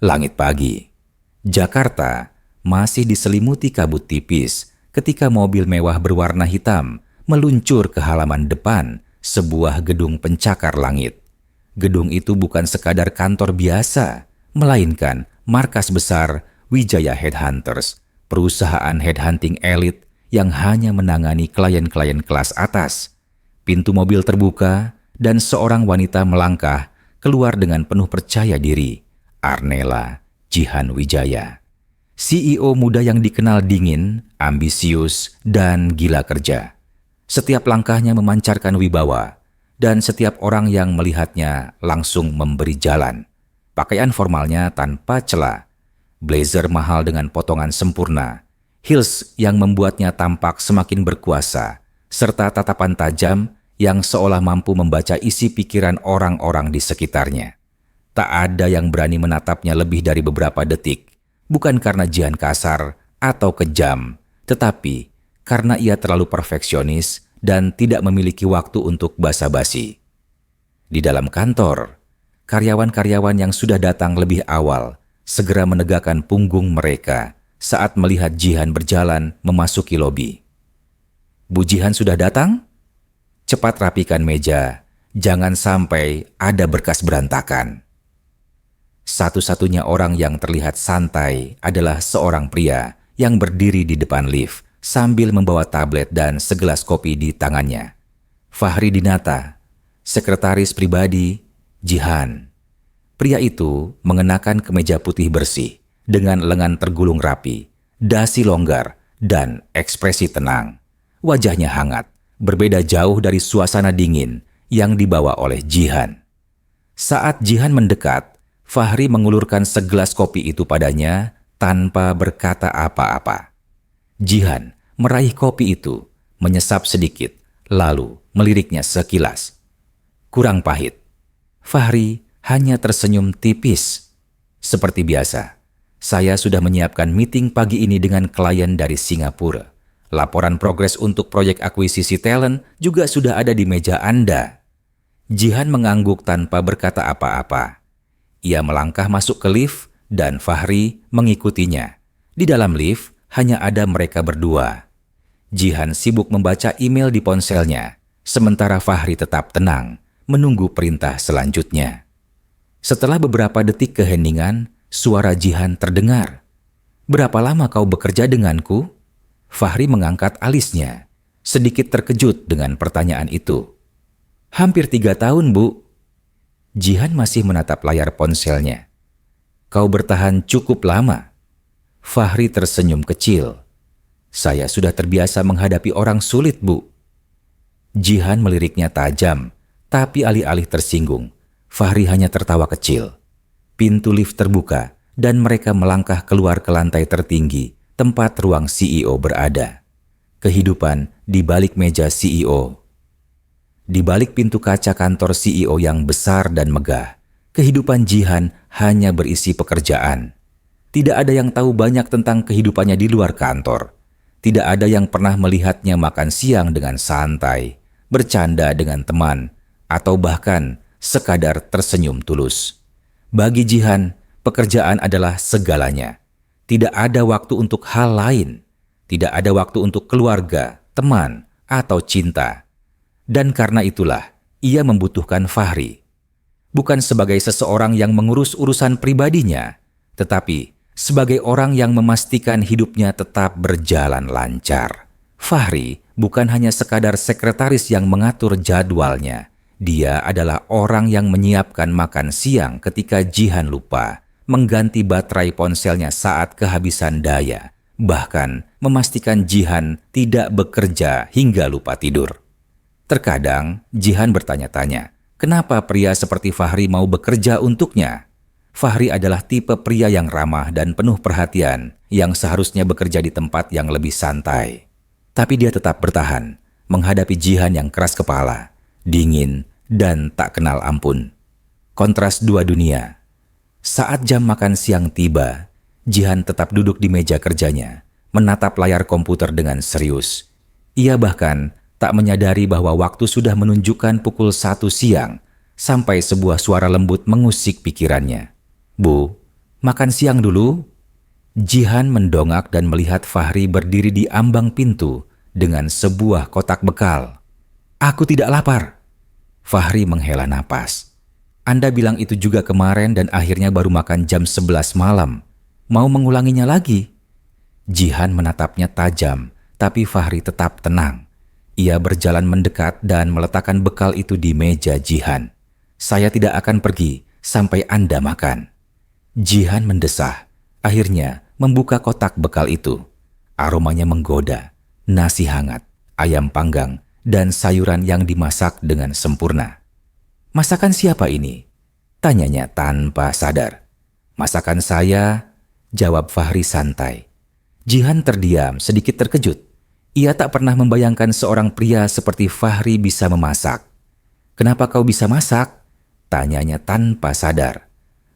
Langit pagi. Jakarta masih diselimuti kabut tipis ketika mobil mewah berwarna hitam meluncur ke halaman depan sebuah gedung pencakar langit. Gedung itu bukan sekadar kantor biasa, melainkan markas besar Wijaya Headhunters, perusahaan headhunting elit yang hanya menangani klien-klien kelas atas. Pintu mobil terbuka dan seorang wanita melangkah keluar dengan penuh percaya diri. Arnella Jihan Wijaya, CEO muda yang dikenal dingin, ambisius, dan gila kerja. Setiap langkahnya memancarkan wibawa, dan setiap orang yang melihatnya langsung memberi jalan. Pakaian formalnya tanpa celah, blazer mahal dengan potongan sempurna, heels yang membuatnya tampak semakin berkuasa, serta tatapan tajam yang seolah mampu membaca isi pikiran orang-orang di sekitarnya. Tak ada yang berani menatapnya lebih dari beberapa detik, bukan karena Jihan kasar atau kejam, tetapi karena ia terlalu perfeksionis dan tidak memiliki waktu untuk basa-basi. Di dalam kantor, karyawan-karyawan yang sudah datang lebih awal segera menegakkan punggung mereka saat melihat Jihan berjalan memasuki lobi. "Bu Jihan sudah datang? Cepat rapikan meja, jangan sampai ada berkas berantakan." Satu-satunya orang yang terlihat santai adalah seorang pria yang berdiri di depan lift sambil membawa tablet dan segelas kopi di tangannya. Fahri Dinata, sekretaris pribadi Jihan. Pria itu mengenakan kemeja putih bersih dengan lengan tergulung rapi, dasi longgar, dan ekspresi tenang. Wajahnya hangat, berbeda jauh dari suasana dingin yang dibawa oleh Jihan. Saat Jihan mendekat, Fahri mengulurkan segelas kopi itu padanya tanpa berkata apa-apa. Jihan meraih kopi itu, menyesap sedikit, lalu meliriknya sekilas. "Kurang pahit." Fahri hanya tersenyum tipis. "Seperti biasa, saya sudah menyiapkan meeting pagi ini dengan klien dari Singapura. Laporan progres untuk proyek akuisisi talent juga sudah ada di meja Anda." Jihan mengangguk tanpa berkata apa-apa. Ia melangkah masuk ke lift dan Fahri mengikutinya. Di dalam lift hanya ada mereka berdua. Jihan sibuk membaca email di ponselnya, sementara Fahri tetap tenang, menunggu perintah selanjutnya. Setelah beberapa detik keheningan, suara Jihan terdengar. "Berapa lama kau bekerja denganku?" Fahri mengangkat alisnya, sedikit terkejut dengan pertanyaan itu. "Hampir 3 tahun, Bu." Jihan masih menatap layar ponselnya. "Kau bertahan cukup lama." Fahri tersenyum kecil. "Saya sudah terbiasa menghadapi orang sulit, Bu." Jihan meliriknya tajam, tapi alih-alih tersinggung, Fahri hanya tertawa kecil. Pintu lift terbuka dan mereka melangkah keluar ke lantai tertinggi, tempat ruang CEO berada. Kehidupan di balik meja CEO. Di balik pintu kaca kantor CEO yang besar dan megah, kehidupan Jihan hanya berisi pekerjaan. Tidak ada yang tahu banyak tentang kehidupannya di luar kantor. Tidak ada yang pernah melihatnya makan siang dengan santai, bercanda dengan teman, atau bahkan sekadar tersenyum tulus. Bagi Jihan, pekerjaan adalah segalanya. Tidak ada waktu untuk hal lain. Tidak ada waktu untuk keluarga, teman, atau cinta. Dan karena itulah, ia membutuhkan Fahri. Bukan sebagai seseorang yang mengurus urusan pribadinya, tetapi sebagai orang yang memastikan hidupnya tetap berjalan lancar. Fahri bukan hanya sekadar sekretaris yang mengatur jadwalnya. Dia adalah orang yang menyiapkan makan siang ketika Jihan lupa, mengganti baterai ponselnya saat kehabisan daya, bahkan memastikan Jihan tidak bekerja hingga lupa tidur. Terkadang, Jihan bertanya-tanya, kenapa pria seperti Fahri mau bekerja untuknya? Fahri adalah tipe pria yang ramah dan penuh perhatian, yang seharusnya bekerja di tempat yang lebih santai. Tapi dia tetap bertahan, menghadapi Jihan yang keras kepala, dingin, dan tak kenal ampun. Kontras dua dunia. Saat jam makan siang tiba, Jihan tetap duduk di meja kerjanya, menatap layar komputer dengan serius. Ia bahkan tak menyadari bahwa waktu sudah menunjukkan pukul 1 siang sampai sebuah suara lembut mengusik pikirannya. "Bu, Makan siang dulu. Jihan mendongak dan melihat Fahri berdiri di ambang pintu dengan sebuah kotak bekal. Aku tidak lapar. Fahri menghela napas. Anda bilang itu juga kemarin dan akhirnya baru makan jam 11 malam. Mau mengulanginya lagi? Jihan menatapnya tajam, tapi Fahri tetap tenang. Ia berjalan mendekat dan meletakkan bekal itu di meja Jihan. Saya tidak akan pergi sampai Anda makan. Jihan mendesah, akhirnya membuka kotak bekal itu. Aromanya menggoda, nasi hangat, ayam panggang, dan sayuran yang dimasak dengan sempurna. Masakan siapa ini? Tanyanya tanpa sadar. Masakan saya, jawab Fahri santai. Jihan terdiam, sedikit terkejut. Ia tak pernah membayangkan seorang pria seperti Fahri bisa memasak. Kenapa kau bisa masak? Tanyanya tanpa sadar.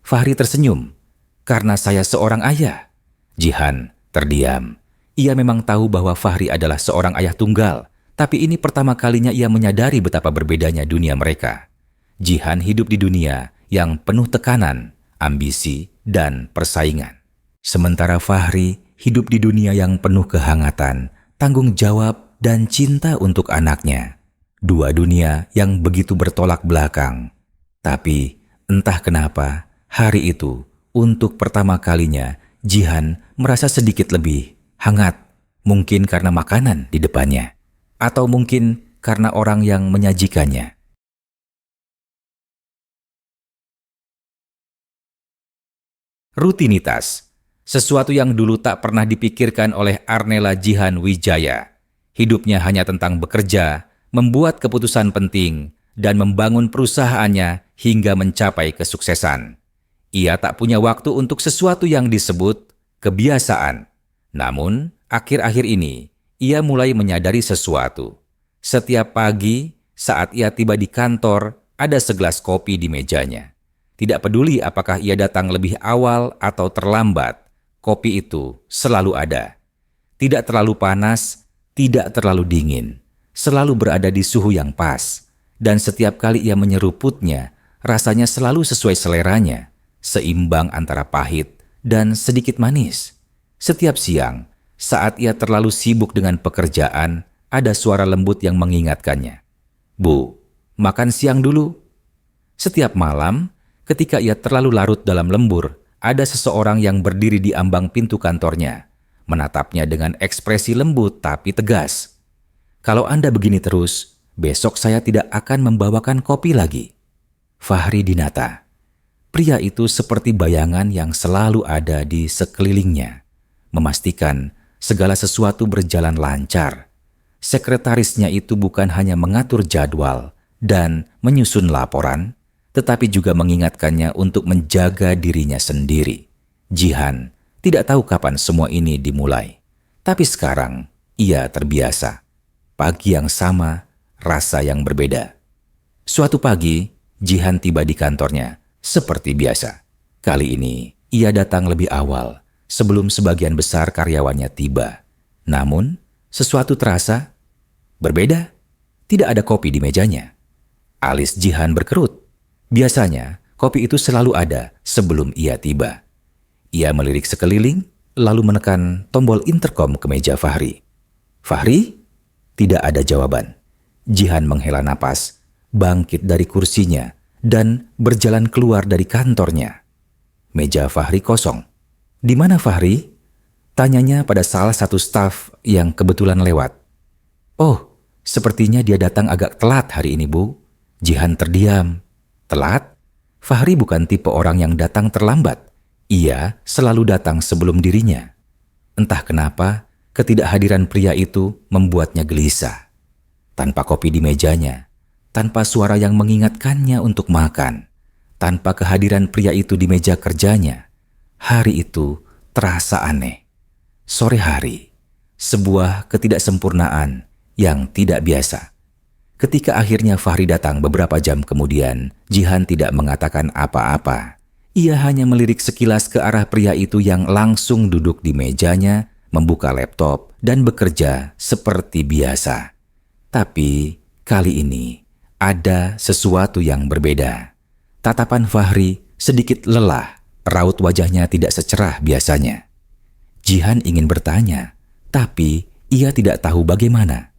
Fahri tersenyum. Karena saya seorang ayah. Jihan terdiam. Ia memang tahu bahwa Fahri adalah seorang ayah tunggal, tapi ini pertama kalinya ia menyadari betapa berbedanya dunia mereka. Jihan hidup di dunia yang penuh tekanan, ambisi, dan persaingan. Sementara Fahri hidup di dunia yang penuh kehangatan, tanggung jawab, dan cinta untuk anaknya. Dua dunia yang begitu bertolak belakang. Tapi entah kenapa, hari itu, untuk pertama kalinya, Jihan merasa sedikit lebih hangat. Mungkin karena makanan di depannya. Atau mungkin karena orang yang menyajikannya. Rutinitas. Sesuatu yang dulu tak pernah dipikirkan oleh Arnella Jihan Wijaya. Hidupnya hanya tentang bekerja, membuat keputusan penting, dan membangun perusahaannya hingga mencapai kesuksesan. Ia tak punya waktu untuk sesuatu yang disebut kebiasaan. Namun, akhir-akhir ini, ia mulai menyadari sesuatu. Setiap pagi, saat ia tiba di kantor, ada segelas kopi di mejanya. Tidak peduli apakah ia datang lebih awal atau terlambat, kopi itu selalu ada. Tidak terlalu panas, tidak terlalu dingin, selalu berada di suhu yang pas. Dan setiap kali ia menyeruputnya, rasanya selalu sesuai seleranya, seimbang antara pahit dan sedikit manis. Setiap siang, saat ia terlalu sibuk dengan pekerjaan, ada suara lembut yang mengingatkannya. Bu, makan siang dulu. Setiap malam, ketika ia terlalu larut dalam lembur, ada seseorang yang berdiri di ambang pintu kantornya, menatapnya dengan ekspresi lembut tapi tegas. Kalau Anda begini terus, besok saya tidak akan membawakan kopi lagi. Fahri Dinata. Pria itu seperti bayangan yang selalu ada di sekelilingnya, memastikan segala sesuatu berjalan lancar. Sekretarisnya itu bukan hanya mengatur jadwal dan menyusun laporan, tetapi juga mengingatkannya untuk menjaga dirinya sendiri. Jihan tidak tahu kapan semua ini dimulai, tapi sekarang ia terbiasa. Pagi yang sama, rasa yang berbeda. Suatu pagi, Jihan tiba di kantornya seperti biasa. Kali ini, ia datang lebih awal sebelum sebagian besar karyawannya tiba. Namun, sesuatu terasa berbeda. Tidak ada kopi di mejanya. Alis Jihan berkerut. Biasanya, kopi itu selalu ada sebelum ia tiba. Ia melirik sekeliling, lalu menekan tombol interkom ke meja Fahri. Fahri? Tidak ada jawaban. Jihan menghela napas, bangkit dari kursinya, dan berjalan keluar dari kantornya. Meja Fahri kosong. Di mana Fahri? Tanyanya pada salah satu staf yang kebetulan lewat. Oh, sepertinya dia datang agak telat hari ini, Bu. Jihan terdiam. Telat? Fahri bukan tipe orang yang datang terlambat. Ia selalu datang sebelum dirinya. Entah kenapa, ketidakhadiran pria itu membuatnya gelisah. Tanpa kopi di mejanya, tanpa suara yang mengingatkannya untuk makan, tanpa kehadiran pria itu di meja kerjanya, hari itu terasa aneh. Sore hari, sebuah ketidaksempurnaan yang tidak biasa. Ketika akhirnya Fahri datang beberapa jam kemudian, Jihan tidak mengatakan apa-apa. Ia hanya melirik sekilas ke arah pria itu yang langsung duduk di mejanya, membuka laptop, dan bekerja seperti biasa. Tapi kali ini ada sesuatu yang berbeda. Tatapan Fahri sedikit lelah, Raut wajahnya tidak secerah biasanya. Jihan ingin bertanya, tapi ia tidak tahu bagaimana.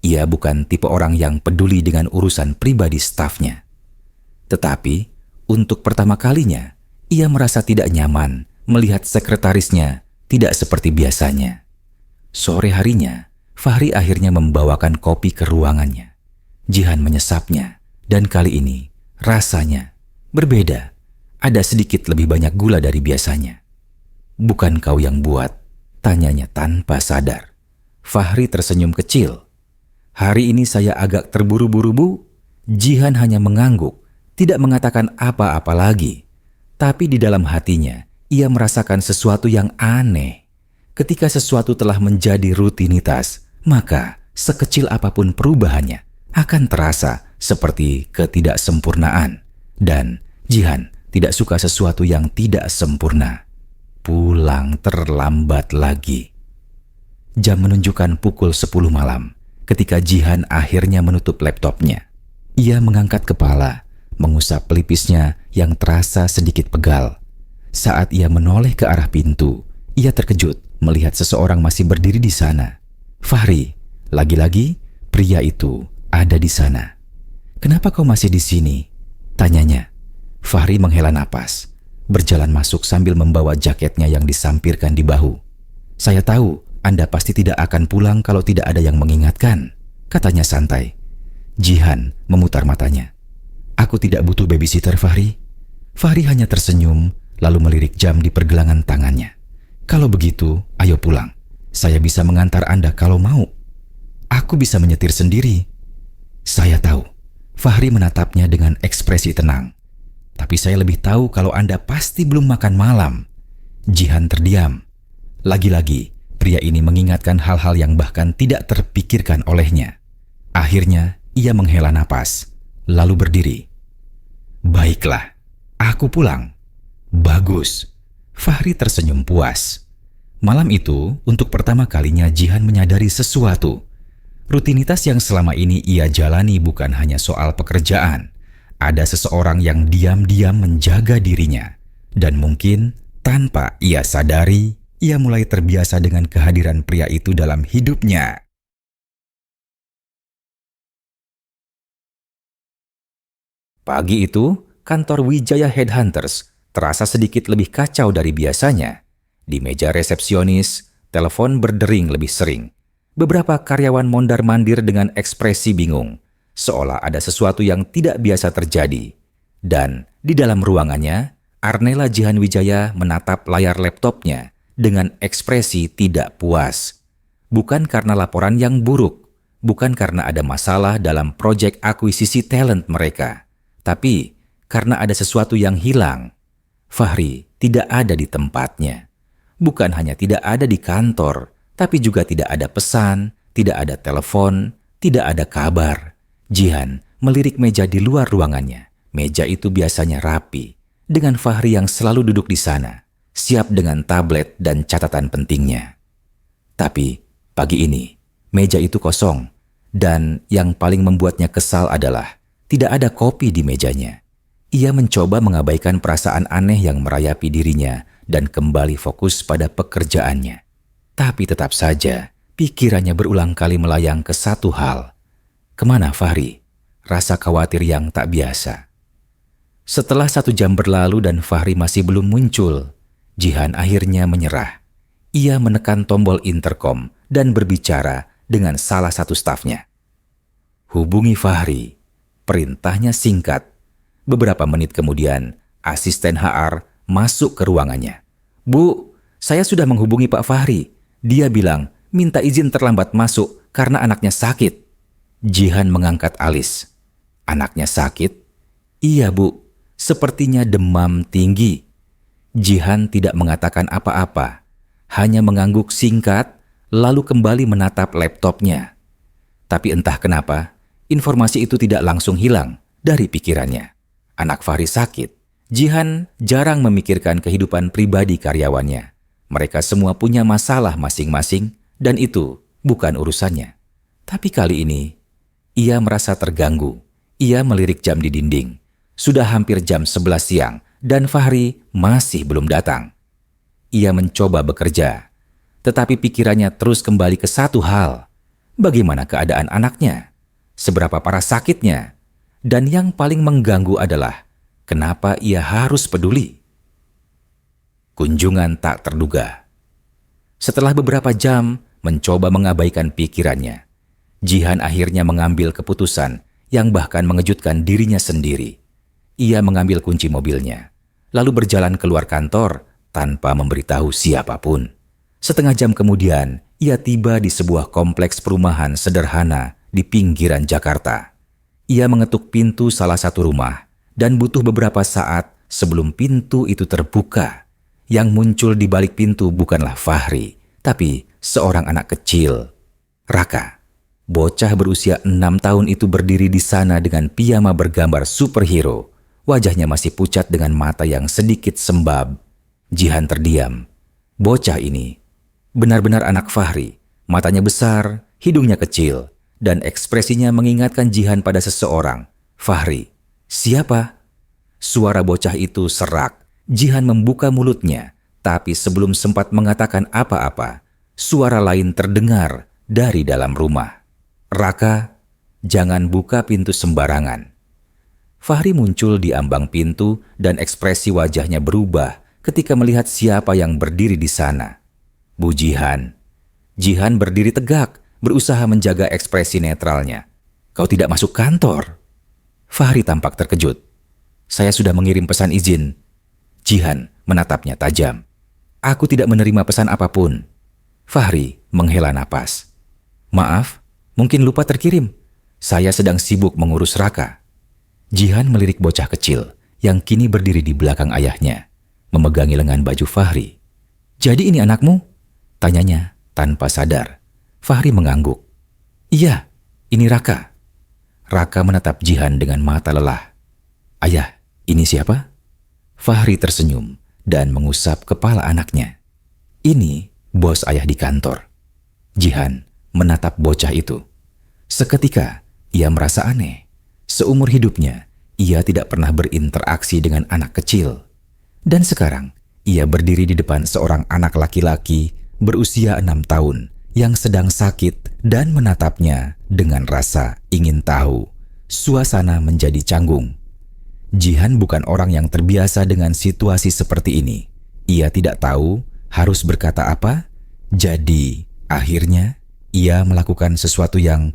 Ia bukan tipe orang yang peduli dengan urusan pribadi stafnya. Tetapi, untuk pertama kalinya, ia merasa tidak nyaman melihat sekretarisnya tidak seperti biasanya. Sore harinya, Fahri akhirnya membawakan kopi ke ruangannya. Jihan menyesapnya, dan kali ini rasanya berbeda. Ada sedikit lebih banyak gula dari biasanya. "Bukan kau yang buat?" tanyanya tanpa sadar. Fahri tersenyum kecil. "Hari ini saya agak terburu-buru, Bu." Jihan hanya mengangguk, tidak mengatakan apa-apa lagi. Tapi di dalam hatinya, ia merasakan sesuatu yang aneh. Ketika sesuatu telah menjadi rutinitas, maka sekecil apapun perubahannya akan terasa seperti ketidaksempurnaan. Dan Jihan tidak suka sesuatu yang tidak sempurna. Pulang terlambat lagi. Jam menunjukkan pukul 10 malam ketika Jihan akhirnya menutup laptopnya. Ia mengangkat kepala, mengusap pelipisnya yang terasa sedikit pegal. Saat ia menoleh ke arah pintu, ia terkejut melihat seseorang masih berdiri di sana. "Fahri," lagi-lagi pria itu ada di sana. "Kenapa kau masih di sini?" tanyanya. Fahri menghela napas, berjalan masuk sambil membawa jaketnya yang disampirkan di bahu. "Saya tahu Anda pasti tidak akan pulang kalau tidak ada yang mengingatkan," katanya santai. Jihan memutar matanya. "Aku tidak butuh babysitter, Fahri." Fahri hanya tersenyum, lalu melirik jam di pergelangan tangannya. "Kalau begitu, ayo pulang. Saya bisa mengantar Anda kalau mau. Aku bisa menyetir sendiri." "Saya tahu." Fahri menatapnya dengan ekspresi tenang. "Tapi saya lebih tahu kalau Anda pasti belum makan malam." Jihan terdiam. Lagi-lagi, pria ini mengingatkan hal-hal yang bahkan tidak terpikirkan olehnya. Akhirnya, ia menghela napas, lalu berdiri. "Baiklah, aku pulang." "Bagus." Fahri tersenyum puas. Malam itu, untuk pertama kalinya Jihan menyadari sesuatu. Rutinitas yang selama ini ia jalani bukan hanya soal pekerjaan. Ada seseorang yang diam-diam menjaga dirinya. Dan mungkin tanpa ia sadari, ia mulai terbiasa dengan kehadiran pria itu dalam hidupnya. Pagi itu, kantor Wijaya Headhunters terasa sedikit lebih kacau dari biasanya. Di meja resepsionis, telepon berdering lebih sering. Beberapa karyawan mondar-mandir dengan ekspresi bingung, seolah ada sesuatu yang tidak biasa terjadi. Dan di dalam ruangannya, Arnella Jihan Wijaya menatap layar laptopnya dengan ekspresi tidak puas. Bukan karena laporan yang buruk, bukan karena ada masalah dalam proyek akuisisi talent mereka, tapi karena ada sesuatu yang hilang. Fahri tidak ada di tempatnya. Bukan hanya tidak ada di kantor, tapi juga tidak ada pesan, tidak ada telepon, tidak ada kabar. Jihan melirik meja di luar ruangannya. Meja itu biasanya rapi, dengan Fahri yang selalu duduk di sana, siap dengan tablet dan catatan pentingnya. Tapi pagi ini, meja itu kosong, dan yang paling membuatnya kesal adalah tidak ada kopi di mejanya. Ia mencoba mengabaikan perasaan aneh yang merayapi dirinya dan kembali fokus pada pekerjaannya. Tapi tetap saja, pikirannya berulang kali melayang ke satu hal. Kemana Fahri? Rasa khawatir yang tak biasa. Setelah 1 jam berlalu dan Fahri masih belum muncul, Jihan akhirnya menyerah. Ia menekan tombol intercom dan berbicara dengan salah satu stafnya. "Hubungi Fahri." Perintahnya singkat. Beberapa menit kemudian, asisten HR masuk ke ruangannya. "Bu, saya sudah menghubungi Pak Fahri. Dia bilang minta izin terlambat masuk karena anaknya sakit." Jihan mengangkat alis. "Anaknya sakit?" "Iya, Bu. Sepertinya demam tinggi." Jihan tidak mengatakan apa-apa, hanya mengangguk singkat, lalu kembali menatap laptopnya. Tapi entah kenapa, informasi itu tidak langsung hilang dari pikirannya. Anak Fahri sakit. Jihan jarang memikirkan kehidupan pribadi karyawannya. Mereka semua punya masalah masing-masing dan itu bukan urusannya. Tapi kali ini, ia merasa terganggu. Ia melirik jam di dinding. Sudah hampir jam 11 siang dan Fahri masih belum datang. Ia mencoba bekerja, tetapi pikirannya terus kembali ke satu hal. Bagaimana keadaan anaknya? Seberapa parah sakitnya? Dan yang paling mengganggu adalah, kenapa ia harus peduli? Kunjungan tak terduga. Setelah beberapa jam mencoba mengabaikan pikirannya, Jihan akhirnya mengambil keputusan yang bahkan mengejutkan dirinya sendiri. Ia mengambil kunci mobilnya, lalu berjalan keluar kantor tanpa memberitahu siapapun. Setengah jam kemudian, ia tiba di sebuah kompleks perumahan sederhana di pinggiran Jakarta. Ia mengetuk pintu salah satu rumah dan butuh beberapa saat sebelum pintu itu terbuka. Yang muncul di balik pintu bukanlah Fahri, tapi seorang anak kecil, Raka. Bocah berusia 6 tahun itu berdiri di sana dengan piyama bergambar superhero. Wajahnya masih pucat dengan mata yang sedikit sembab. Jihan terdiam. Bocah ini benar-benar anak Fahri. Matanya besar, hidungnya kecil, dan ekspresinya mengingatkan Jihan pada seseorang. Fahri, siapa? Suara bocah itu serak. Jihan membuka mulutnya, tapi sebelum sempat mengatakan apa-apa, suara lain terdengar dari dalam rumah. Raka, jangan buka pintu sembarangan. Fahri muncul di ambang pintu dan ekspresi wajahnya berubah ketika melihat siapa yang berdiri di sana. Bu Jihan. Jihan berdiri tegak, berusaha menjaga ekspresi netralnya. Kau tidak masuk kantor? Fahri tampak terkejut. Saya sudah mengirim pesan izin. Jihan menatapnya tajam. Aku tidak menerima pesan apapun. Fahri menghela napas. Maaf, mungkin lupa terkirim. Saya sedang sibuk mengurus Raka. Jihan melirik bocah kecil yang kini berdiri di belakang ayahnya, memegangi lengan baju Fahri. Jadi ini anakmu? Tanyanya tanpa sadar. Fahri mengangguk. Iya, ini Raka. Raka menatap Jihan dengan mata lelah. Ayah, ini siapa? Fahri tersenyum dan mengusap kepala anaknya. Ini bos ayah di kantor. Jihan menatap bocah itu. Seketika ia merasa aneh. Seumur hidupnya ia tidak pernah berinteraksi dengan anak kecil. Dan sekarang ia berdiri di depan seorang anak laki-laki berusia 6 tahun yang sedang sakit dan menatapnya dengan rasa ingin tahu. Suasana menjadi canggung. Jihan bukan orang yang terbiasa dengan situasi seperti ini. Ia tidak tahu harus berkata apa, jadi akhirnya ia melakukan sesuatu yang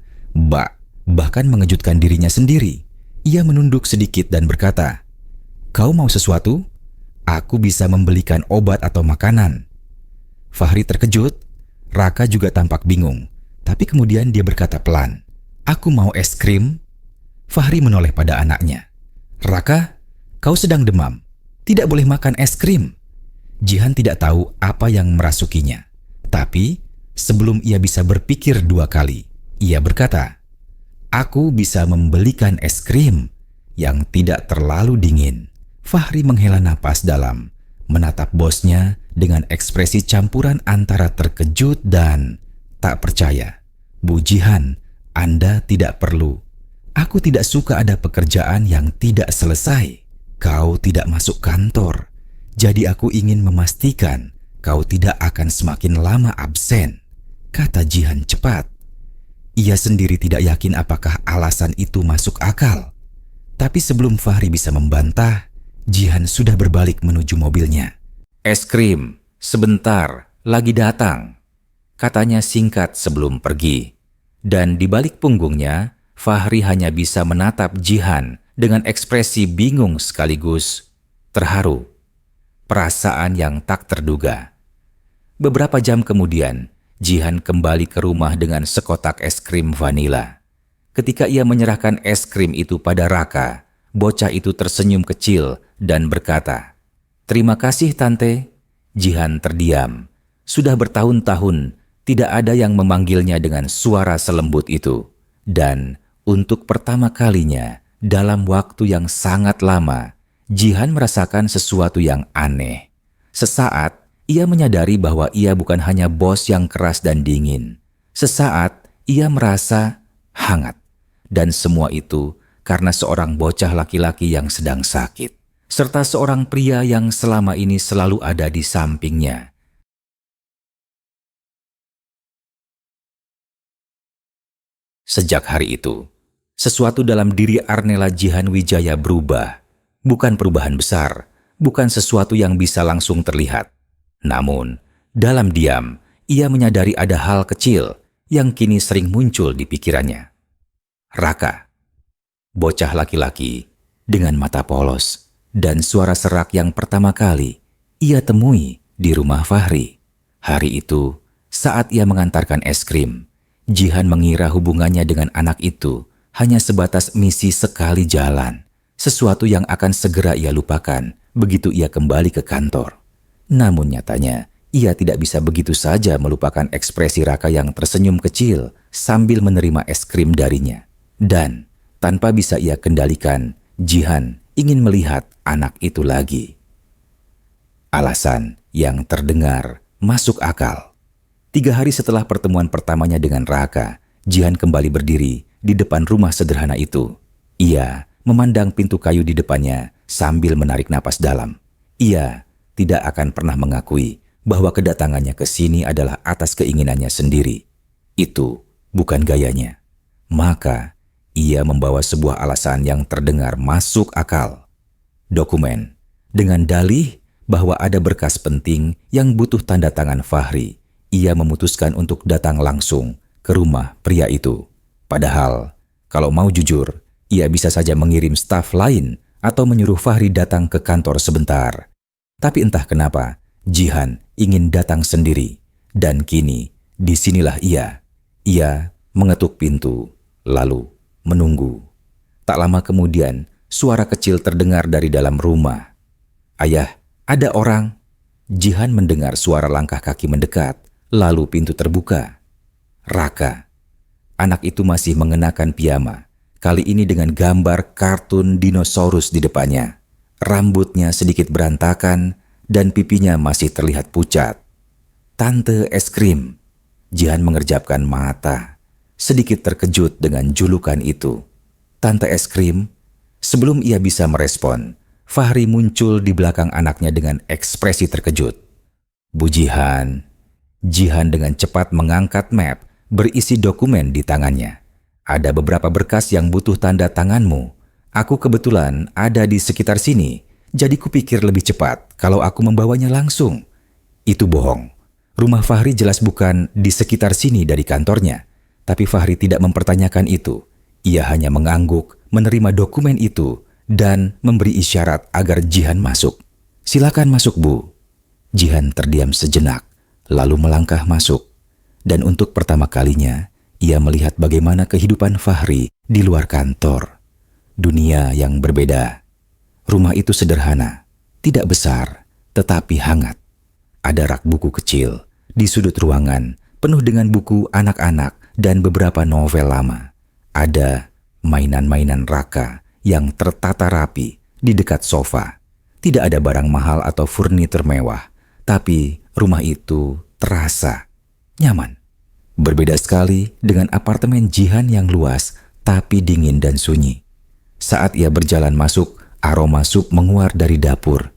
bahkan mengejutkan dirinya sendiri. Ia menunduk sedikit dan berkata, "Kau mau sesuatu? Aku bisa membelikan obat atau makanan." Fahri terkejut. Raka juga tampak bingung, tapi kemudian dia berkata pelan, "Aku mau es krim." Fahri menoleh pada anaknya. Raka, kau sedang demam. Tidak boleh makan es krim. Jihan tidak tahu apa yang merasukinya. Tapi sebelum ia bisa berpikir 2 kali, ia berkata, "Aku bisa membelikan es krim yang tidak terlalu dingin." Fahri menghela napas dalam, menatap bosnya dengan ekspresi campuran antara terkejut dan tak percaya. Bu Jihan, Anda tidak perlu. Aku tidak suka ada pekerjaan yang tidak selesai. Kau tidak masuk kantor, jadi aku ingin memastikan kau tidak akan semakin lama absen, kata Jihan cepat. Ia sendiri tidak yakin apakah alasan itu masuk akal. Tapi sebelum Fahri bisa membantah, Jihan sudah berbalik menuju mobilnya. Es krim, sebentar, lagi datang, katanya singkat sebelum pergi. Dan di balik punggungnya, Fahri hanya bisa menatap Jihan dengan ekspresi bingung sekaligus terharu. Perasaan yang tak terduga. Beberapa jam kemudian, Jihan kembali ke rumah dengan sekotak es krim vanila. Ketika ia menyerahkan es krim itu pada Raka, bocah itu tersenyum kecil dan berkata, "Terima kasih, Tante." Jihan terdiam. Sudah bertahun-tahun tidak ada yang memanggilnya dengan suara selembut itu. Dan untuk pertama kalinya dalam waktu yang sangat lama, Jihan merasakan sesuatu yang aneh. Sesaat, ia menyadari bahwa ia bukan hanya bos yang keras dan dingin. Sesaat, ia merasa hangat. Dan semua itu karena seorang bocah laki-laki yang sedang sakit. serta seorang pria yang selama ini selalu ada di sampingnya. Sejak hari itu, sesuatu dalam diri Arnella Jihan Wijaya berubah. Bukan perubahan besar, bukan sesuatu yang bisa langsung terlihat. Namun, dalam diam, ia menyadari ada hal kecil yang kini sering muncul di pikirannya. Raka, bocah laki-laki dengan mata polos dan suara serak yang pertama kali ia temui di rumah Fahri. Hari itu, saat ia mengantarkan es krim, Jihan mengira hubungannya dengan anak itu hanya sebatas misi sekali jalan, sesuatu yang akan segera ia lupakan begitu ia kembali ke kantor. Namun nyatanya, ia tidak bisa begitu saja melupakan ekspresi Raka yang tersenyum kecil sambil menerima es krim darinya. Dan tanpa bisa ia kendalikan, Jihan ingin melihat anak itu lagi. Alasan yang terdengar masuk akal. 3 hari setelah pertemuan pertamanya dengan Raka, Jihan kembali berdiri di depan rumah sederhana itu. Ia memandang pintu kayu di depannya sambil menarik napas dalam. Ia tidak akan pernah mengakui bahwa kedatangannya ke sini adalah atas keinginannya sendiri. Itu bukan gayanya. Maka, ia membawa sebuah alasan yang terdengar masuk akal. Dokumen dengan dalih bahwa ada berkas penting yang butuh tanda tangan Fahri. Ia memutuskan untuk datang langsung ke rumah pria itu. Padahal, kalau mau jujur, ia bisa saja mengirim staf lain atau menyuruh Fahri datang ke kantor sebentar. Tapi entah kenapa, Jihan ingin datang sendiri. Dan kini, disinilah ia. Ia mengetuk pintu, lalu menunggu. Tak lama kemudian, suara kecil terdengar dari dalam rumah. "Ayah, ada orang." Jihan mendengar suara langkah kaki mendekat, lalu pintu terbuka. Raka. Anak itu masih mengenakan piyama, kali ini dengan gambar kartun dinosaurus di depannya. Rambutnya sedikit berantakan dan pipinya masih terlihat pucat. "Tante es krim." Jihan mengerjapkan mata, sedikit terkejut dengan julukan itu. "Tante es krim?" Sebelum ia bisa merespon, Fahri muncul di belakang anaknya dengan ekspresi terkejut. "Bu Jihan." Jihan dengan cepat mengangkat map berisi dokumen di tangannya. "Ada beberapa berkas yang butuh tanda tanganmu. Aku kebetulan ada di sekitar sini, jadi kupikir lebih cepat kalau aku membawanya langsung." Itu bohong. Rumah Fahri jelas bukan di sekitar sini dari kantornya. Tapi Fahri tidak mempertanyakan itu. Ia hanya mengangguk, menerima dokumen itu, dan memberi isyarat agar Jihan masuk. "Silakan masuk, Bu." Jihan terdiam sejenak, lalu melangkah masuk. Dan untuk pertama kalinya, ia melihat bagaimana kehidupan Fahri di luar kantor. Dunia yang berbeda. Rumah itu sederhana, tidak besar, tetapi hangat. Ada rak buku kecil di sudut ruangan, penuh dengan buku anak-anak dan beberapa novel lama. Ada mainan-mainan Raka yang tertata rapi di dekat sofa. Tidak ada barang mahal atau furnitur mewah, tapi rumah itu terasa nyaman. Berbeda sekali dengan apartemen Jihan yang luas tapi dingin dan sunyi. Saat ia berjalan masuk, aroma sup menguar dari dapur.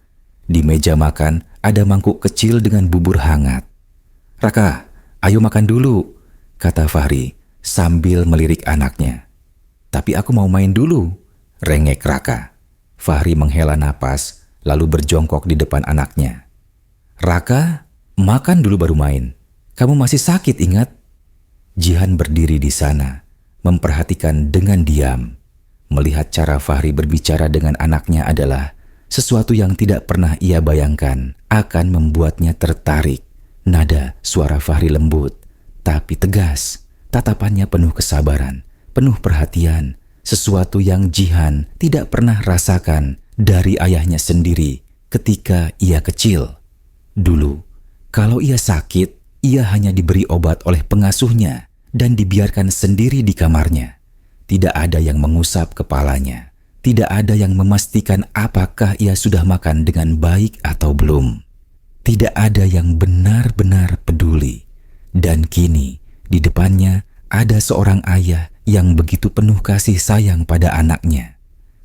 Di meja makan ada mangkuk kecil dengan bubur hangat. "Raka, ayo makan dulu," kata Fahri sambil melirik anaknya. "Tapi aku mau main dulu," rengek Raka. Fahri menghela napas lalu berjongkok di depan anaknya. "Raka, makan dulu baru main. Kamu masih sakit, ingat?" Jihan berdiri di sana, memperhatikan dengan diam. Melihat cara Fahri berbicara dengan anaknya adalah sesuatu yang tidak pernah ia bayangkan akan membuatnya tertarik. Nada suara Fahri lembut, tapi tegas. Tatapannya penuh kesabaran, penuh perhatian. Sesuatu yang Jihan tidak pernah rasakan dari ayahnya sendiri ketika ia kecil. Dulu, kalau ia sakit, ia hanya diberi obat oleh pengasuhnya dan dibiarkan sendiri di kamarnya. Tidak ada yang mengusap kepalanya. Tidak ada yang memastikan apakah ia sudah makan dengan baik atau belum. Tidak ada yang benar-benar peduli. Dan kini, di depannya ada seorang ayah yang begitu penuh kasih sayang pada anaknya.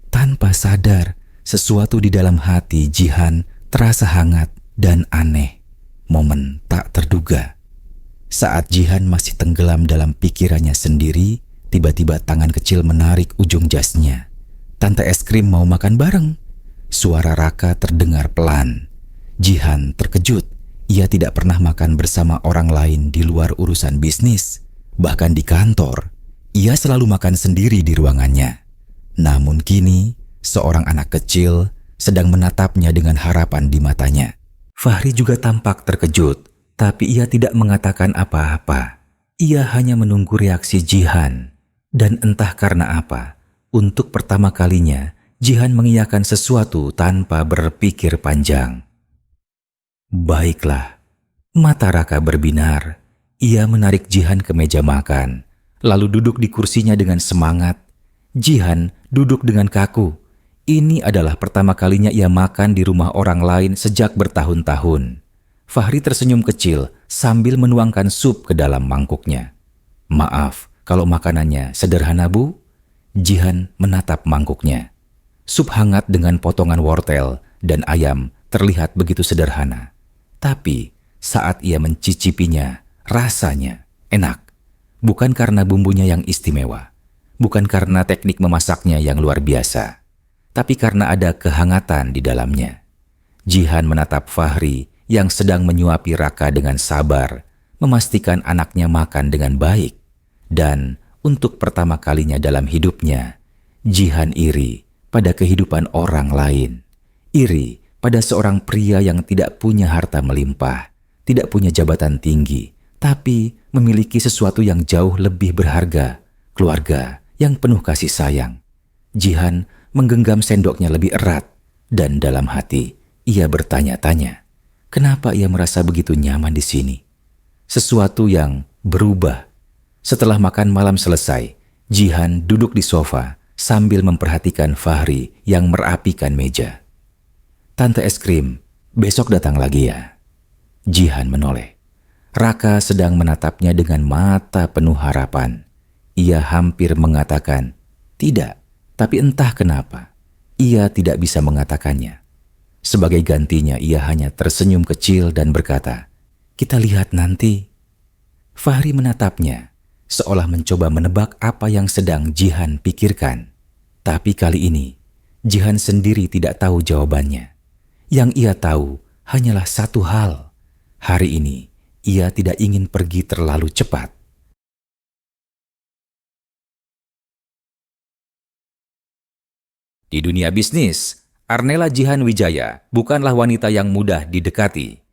Tanpa sadar, Sesuatu di dalam hati Jihan terasa hangat dan aneh. Momen tak terduga. Saat Jihan masih tenggelam dalam pikirannya sendiri, tiba-tiba tangan kecil menarik ujung jasnya. "Tante es krim mau makan bareng." Suara Raka terdengar pelan. Jihan terkejut. Ia tidak pernah makan bersama orang lain di luar urusan bisnis. Bahkan di kantor, ia selalu makan sendiri di ruangannya. Namun kini, seorang anak kecil sedang menatapnya dengan harapan di matanya. Fahri juga tampak terkejut, tapi ia tidak mengatakan apa-apa. Ia hanya menunggu reaksi Jihan. Dan entah karena apa, untuk pertama kalinya, Jihan mengiyakan sesuatu tanpa berpikir panjang. "Baiklah." Mata Raka berbinar. Ia menarik Jihan ke meja makan, lalu duduk di kursinya dengan semangat. Jihan duduk dengan kaku. Ini adalah pertama kalinya ia makan di rumah orang lain sejak bertahun-tahun. Fahri tersenyum kecil sambil menuangkan sup ke dalam mangkuknya. "Maaf, kalau makanannya sederhana, Bu." Jihan menatap mangkuknya. Sup hangat dengan potongan wortel dan ayam terlihat begitu sederhana. Tapi saat ia mencicipinya, rasanya enak. Bukan karena bumbunya yang istimewa, bukan karena teknik memasaknya yang luar biasa, tapi karena ada kehangatan di dalamnya. Jihan menatap Fahri yang sedang menyuapi Raka dengan sabar, memastikan anaknya makan dengan baik. Dan untuk pertama kalinya dalam hidupnya, Jihan iri pada kehidupan orang lain. Iri pada seorang pria yang tidak punya harta melimpah, tidak punya jabatan tinggi, tapi memiliki sesuatu yang jauh lebih berharga, keluarga yang penuh kasih sayang. Jihan menggenggam sendoknya lebih erat, dan dalam hati ia bertanya-tanya, kenapa ia merasa begitu nyaman di sini? Sesuatu yang berubah. Setelah makan malam selesai, Jihan duduk di sofa sambil memperhatikan Fahri yang merapikan meja. "Tante es krim, besok datang lagi ya?" Jihan menoleh. Raka sedang menatapnya dengan mata penuh harapan. Ia hampir mengatakan, "Tidak," tapi entah kenapa, ia tidak bisa mengatakannya. Sebagai gantinya, ia hanya tersenyum kecil dan berkata, "Kita lihat nanti." Fahri menatapnya, seolah mencoba menebak apa yang sedang Jihan pikirkan. Tapi kali ini, Jihan sendiri tidak tahu jawabannya. Yang ia tahu hanyalah satu hal. Hari ini, ia tidak ingin pergi terlalu cepat. Di dunia bisnis, Arnella Jihan Wijaya bukanlah wanita yang mudah didekati.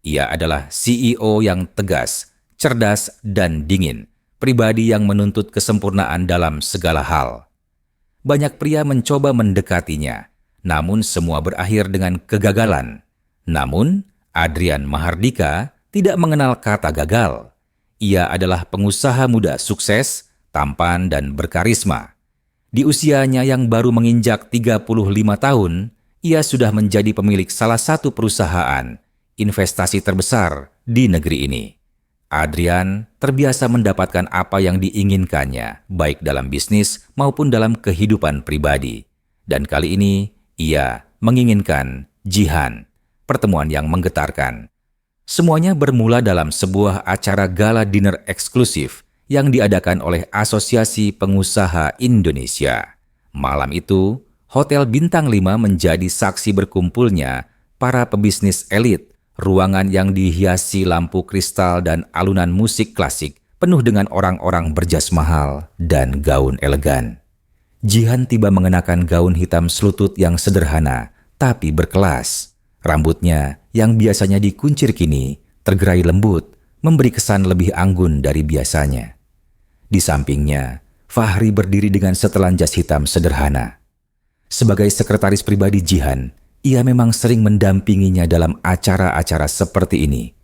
Ia adalah CEO yang tegas, cerdas, dan dingin, pribadi yang menuntut kesempurnaan dalam segala hal. Banyak pria mencoba mendekatinya, namun semua berakhir dengan kegagalan. Namun, Adrian Mahardika tidak mengenal kata gagal. Ia adalah pengusaha muda sukses, tampan, dan berkarisma. Di usianya yang baru menginjak 35 tahun, ia sudah menjadi pemilik salah satu perusahaan investasi terbesar di negeri ini. Adrian terbiasa mendapatkan apa yang diinginkannya, baik dalam bisnis maupun dalam kehidupan pribadi. Dan kali ini, ia menginginkan Jihan, pertemuan yang menggetarkan. Semuanya bermula dalam sebuah acara gala dinner eksklusif yang diadakan oleh Asosiasi Pengusaha Indonesia. Malam itu, Hotel Bintang 5 menjadi saksi berkumpulnya para pebisnis elit, ruangan yang dihiasi lampu kristal dan alunan musik klasik, penuh dengan orang-orang berjas mahal dan gaun elegan. Jihan tiba mengenakan gaun hitam selutut yang sederhana, tapi berkelas. Rambutnya yang biasanya dikuncir kini tergerai lembut, memberi kesan lebih anggun dari biasanya. Di sampingnya, Fahri berdiri dengan setelan jas hitam sederhana. Sebagai sekretaris pribadi Jihan, ia memang sering mendampinginya dalam acara-acara seperti ini.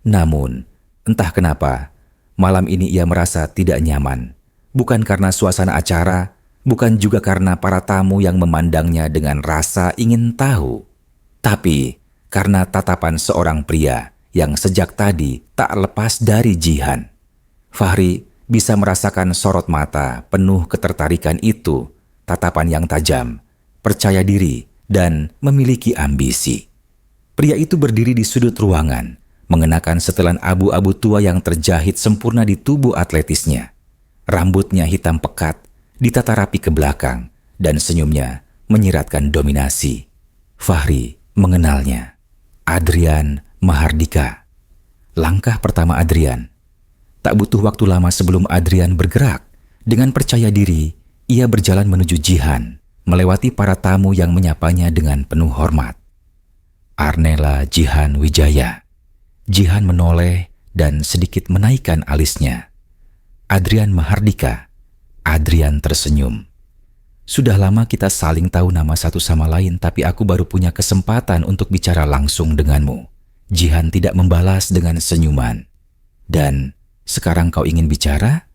Namun, entah kenapa, malam ini ia merasa tidak nyaman. Bukan karena suasana acara, bukan juga karena para tamu yang memandangnya dengan rasa ingin tahu. Tapi, karena tatapan seorang pria yang sejak tadi tak lepas dari Jihan. Fahri bisa merasakan sorot mata penuh ketertarikan itu, tatapan yang tajam, percaya diri, dan memiliki ambisi. Pria itu berdiri di sudut ruangan, mengenakan setelan abu-abu tua yang terjahit sempurna di tubuh atletisnya. Rambutnya hitam pekat, ditata rapi ke belakang, dan senyumnya menyiratkan dominasi. Fahri mengenalnya. Adrian Mahardika. Langkah pertama Adrian. Tak butuh waktu lama sebelum Adrian bergerak. Dengan percaya diri, ia berjalan menuju Jihan, melewati para tamu yang menyapanya dengan penuh hormat. Arnella Jihan Wijaya. Jihan menoleh dan sedikit menaikkan alisnya. Adrian Mahardika. Adrian tersenyum. Sudah lama kita saling tahu nama satu sama lain, tapi aku baru punya kesempatan untuk bicara langsung denganmu. Jihan tidak membalas dengan senyuman. Dan sekarang kau ingin bicara?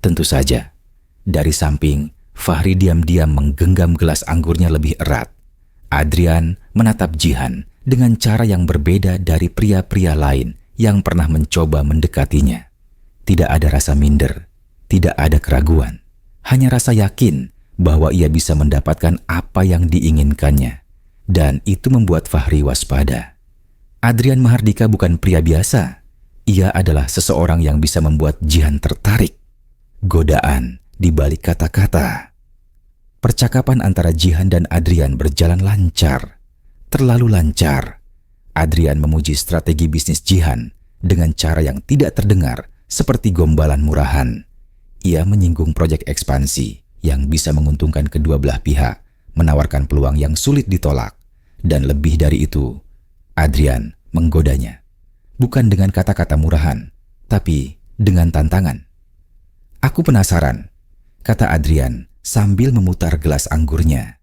Tentu saja. Dari samping, Fahri diam-diam menggenggam gelas anggurnya lebih erat. Adrian menatap Jihan dengan cara yang berbeda dari pria-pria lain yang pernah mencoba mendekatinya. Tidak ada rasa minder, tidak ada keraguan, hanya rasa yakin bahwa ia bisa mendapatkan apa yang diinginkannya. Dan itu membuat Fahri waspada. Adrian Mahardika bukan pria biasa. Ia adalah seseorang yang bisa membuat Jihan tertarik. Godaan di balik kata-kata. Percakapan antara Jihan dan Adrian berjalan lancar. Terlalu lancar. Adrian memuji strategi bisnis Jihan dengan cara yang tidak terdengar seperti gombalan murahan. Ia menyinggung proyek ekspansi yang bisa menguntungkan kedua belah pihak, menawarkan peluang yang sulit ditolak. Dan lebih dari itu, Adrian menggodanya. Bukan dengan kata-kata murahan, tapi dengan tantangan. Aku penasaran, kata Adrian sambil memutar gelas anggurnya.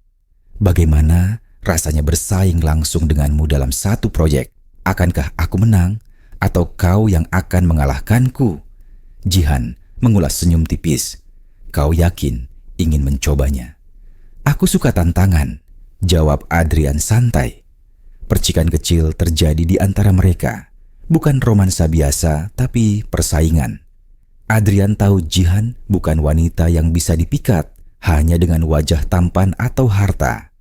Bagaimana rasanya bersaing langsung denganmu dalam satu proyek? Akankah aku menang atau kau yang akan mengalahkanku? Jihan mengulas senyum tipis. Kau yakin ingin mencobanya? Aku suka tantangan, jawab Adrian santai. Percikan kecil terjadi di antara mereka. Bukan romansa biasa, tapi persaingan. Adrian tahu Jihan bukan wanita yang bisa dipikat hanya dengan wajah tampan atau harta.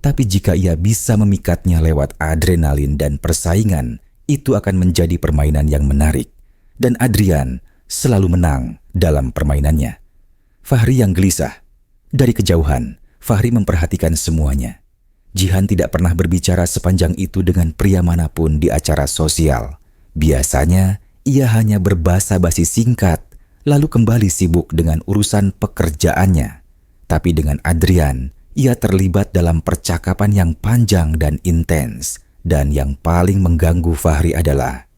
Tapi jika ia bisa memikatnya lewat adrenalin dan persaingan, itu akan menjadi permainan yang menarik. Dan Adrian selalu menang dalam permainannya. Fahri yang gelisah. Dari kejauhan, Fahri memperhatikan semuanya. Jihan tidak pernah berbicara sepanjang itu dengan pria manapun di acara sosial. Biasanya, ia hanya berbasa-basi singkat, lalu kembali sibuk dengan urusan pekerjaannya. Tapi dengan Adrian, ia terlibat dalam percakapan yang panjang dan intens. Dan yang paling mengganggu Fahri adalah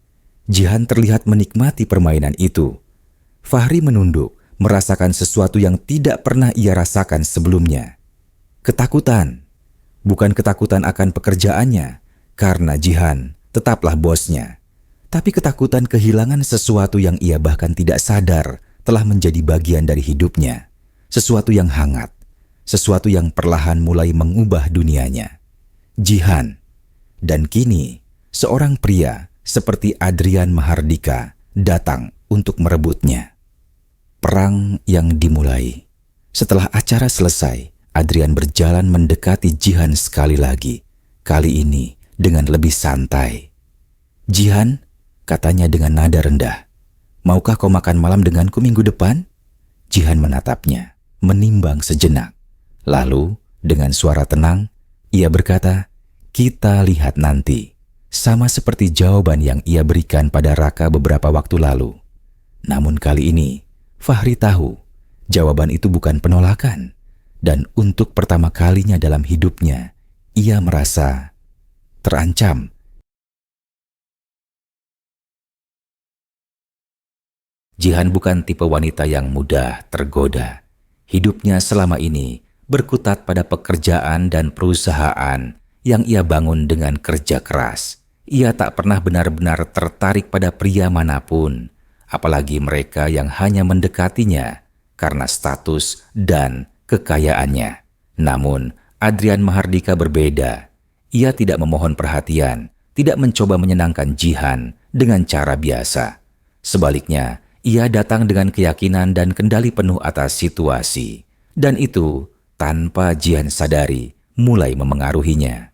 Jihan terlihat menikmati permainan itu. Fahri menunduk, merasakan sesuatu yang tidak pernah ia rasakan sebelumnya. Ketakutan. Bukan ketakutan akan pekerjaannya, karena Jihan tetaplah bosnya. Tapi ketakutan kehilangan sesuatu yang ia bahkan tidak sadar telah menjadi bagian dari hidupnya. Sesuatu yang hangat, sesuatu yang perlahan mulai mengubah dunianya. Jihan. Dan kini, seorang pria seperti Adrian Mahardika datang untuk merebutnya. Perang yang dimulai. Setelah acara selesai, Adrian berjalan mendekati Jihan sekali lagi. Kali ini dengan lebih santai. Jihan, katanya dengan nada rendah. Maukah kau makan malam denganku minggu depan? Jihan menatapnya, menimbang sejenak. Lalu, dengan suara tenang, ia berkata, kita lihat nanti. Sama seperti jawaban yang ia berikan pada Raka beberapa waktu lalu. Namun kali ini, Fahri tahu, jawaban itu bukan penolakan. Dan untuk pertama kalinya dalam hidupnya, ia merasa terancam. Jihan bukan tipe wanita yang mudah tergoda. Hidupnya selama ini berkutat pada pekerjaan dan perusahaan yang ia bangun dengan kerja keras. Ia tak pernah benar-benar tertarik pada pria manapun, apalagi mereka yang hanya mendekatinya karena status dan kekayaannya. Namun, Adrian Mahardika berbeda. Ia tidak memohon perhatian, tidak mencoba menyenangkan Jihan dengan cara biasa. Sebaliknya, ia datang dengan keyakinan dan kendali penuh atas situasi. Dan itu, tanpa Jihan sadari, mulai memengaruhinya.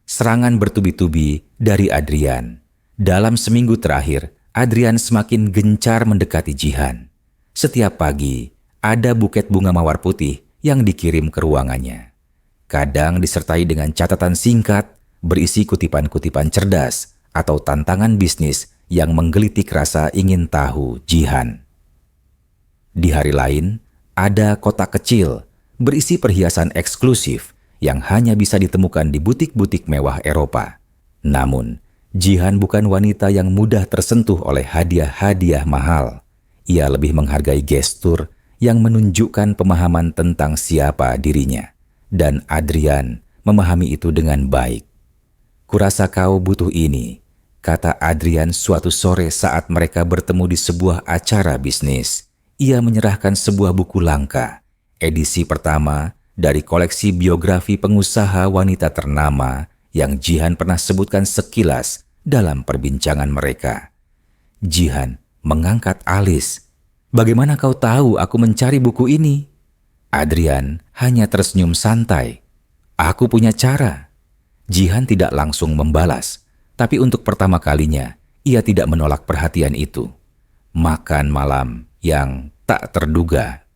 Serangan bertubi-tubi dari Adrian. Dalam seminggu terakhir, Adrian semakin gencar mendekati Jihan. Setiap pagi, ada buket bunga mawar putih yang dikirim ke ruangannya. Kadang disertai dengan catatan singkat berisi kutipan-kutipan cerdas atau tantangan bisnis yang menggelitik rasa ingin tahu Jihan. Di hari lain, ada kotak kecil berisi perhiasan eksklusif yang hanya bisa ditemukan di butik-butik mewah Eropa. Namun, Jihan bukan wanita yang mudah tersentuh oleh hadiah-hadiah mahal. Ia lebih menghargai gestur yang menunjukkan pemahaman tentang siapa dirinya. Dan Adrian memahami itu dengan baik. "Kurasa kau butuh ini," kata Adrian suatu sore saat mereka bertemu di sebuah acara bisnis. Ia menyerahkan sebuah buku langka, edisi pertama dari koleksi biografi pengusaha wanita ternama yang Jihan pernah sebutkan sekilas dalam perbincangan mereka. Jihan mengangkat alis. "Bagaimana kau tahu aku mencari buku ini?" Adrian hanya tersenyum santai. "Aku punya cara." Jihan tidak langsung membalas, tapi untuk pertama kalinya ia tidak menolak perhatian itu. Makan malam yang tak terduga.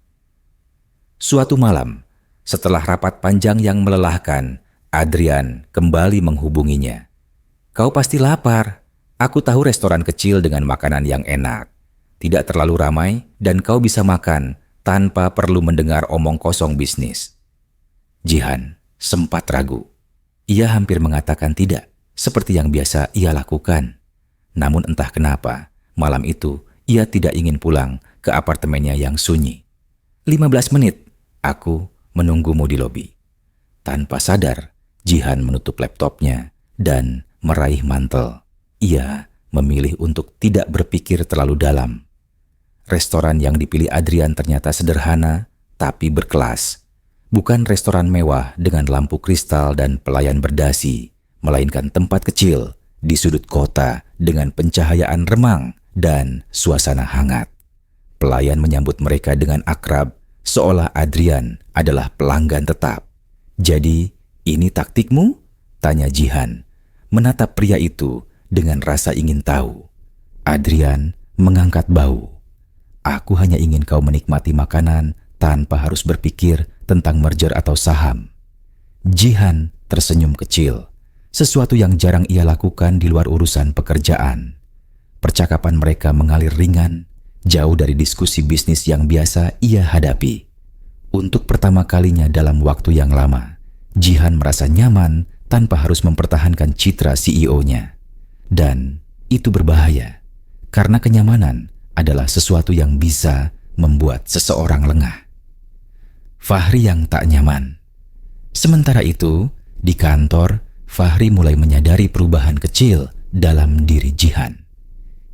Suatu malam, setelah rapat panjang yang melelahkan, Adrian kembali menghubunginya. "Kau pasti lapar. Aku tahu restoran kecil dengan makanan yang enak. Tidak terlalu ramai dan kau bisa makan tanpa perlu mendengar omong kosong bisnis." Jihan sempat ragu. Ia hampir mengatakan tidak, seperti yang biasa ia lakukan. Namun entah kenapa, malam itu ia tidak ingin pulang ke apartemennya yang sunyi. "15 menit, aku menunggumu di lobi." Tanpa sadar, Jihan menutup laptopnya dan meraih mantel. Ia memilih untuk tidak berpikir terlalu dalam. Restoran yang dipilih Adrian ternyata sederhana, tapi berkelas. Bukan restoran mewah dengan lampu kristal dan pelayan berdasi, melainkan tempat kecil di sudut kota dengan pencahayaan remang dan suasana hangat. Pelayan menyambut mereka dengan akrab, seolah Adrian adalah pelanggan tetap. "Jadi, ini taktikmu?" tanya Jihan, menatap pria itu dengan rasa ingin tahu. Adrian mengangkat bahu. "Aku hanya ingin kau menikmati makanan tanpa harus berpikir tentang merger atau saham." Jihan tersenyum kecil, sesuatu yang jarang ia lakukan di luar urusan pekerjaan. Percakapan mereka mengalir ringan, jauh dari diskusi bisnis yang biasa ia hadapi. Untuk pertama kalinya dalam waktu yang lama, Jihan merasa nyaman tanpa harus mempertahankan citra CEO-nya. Dan itu berbahaya, karena kenyamanan adalah sesuatu yang bisa membuat seseorang lengah. Fahri yang tak nyaman. Sementara itu, di kantor, Fahri mulai menyadari perubahan kecil dalam diri Jihan.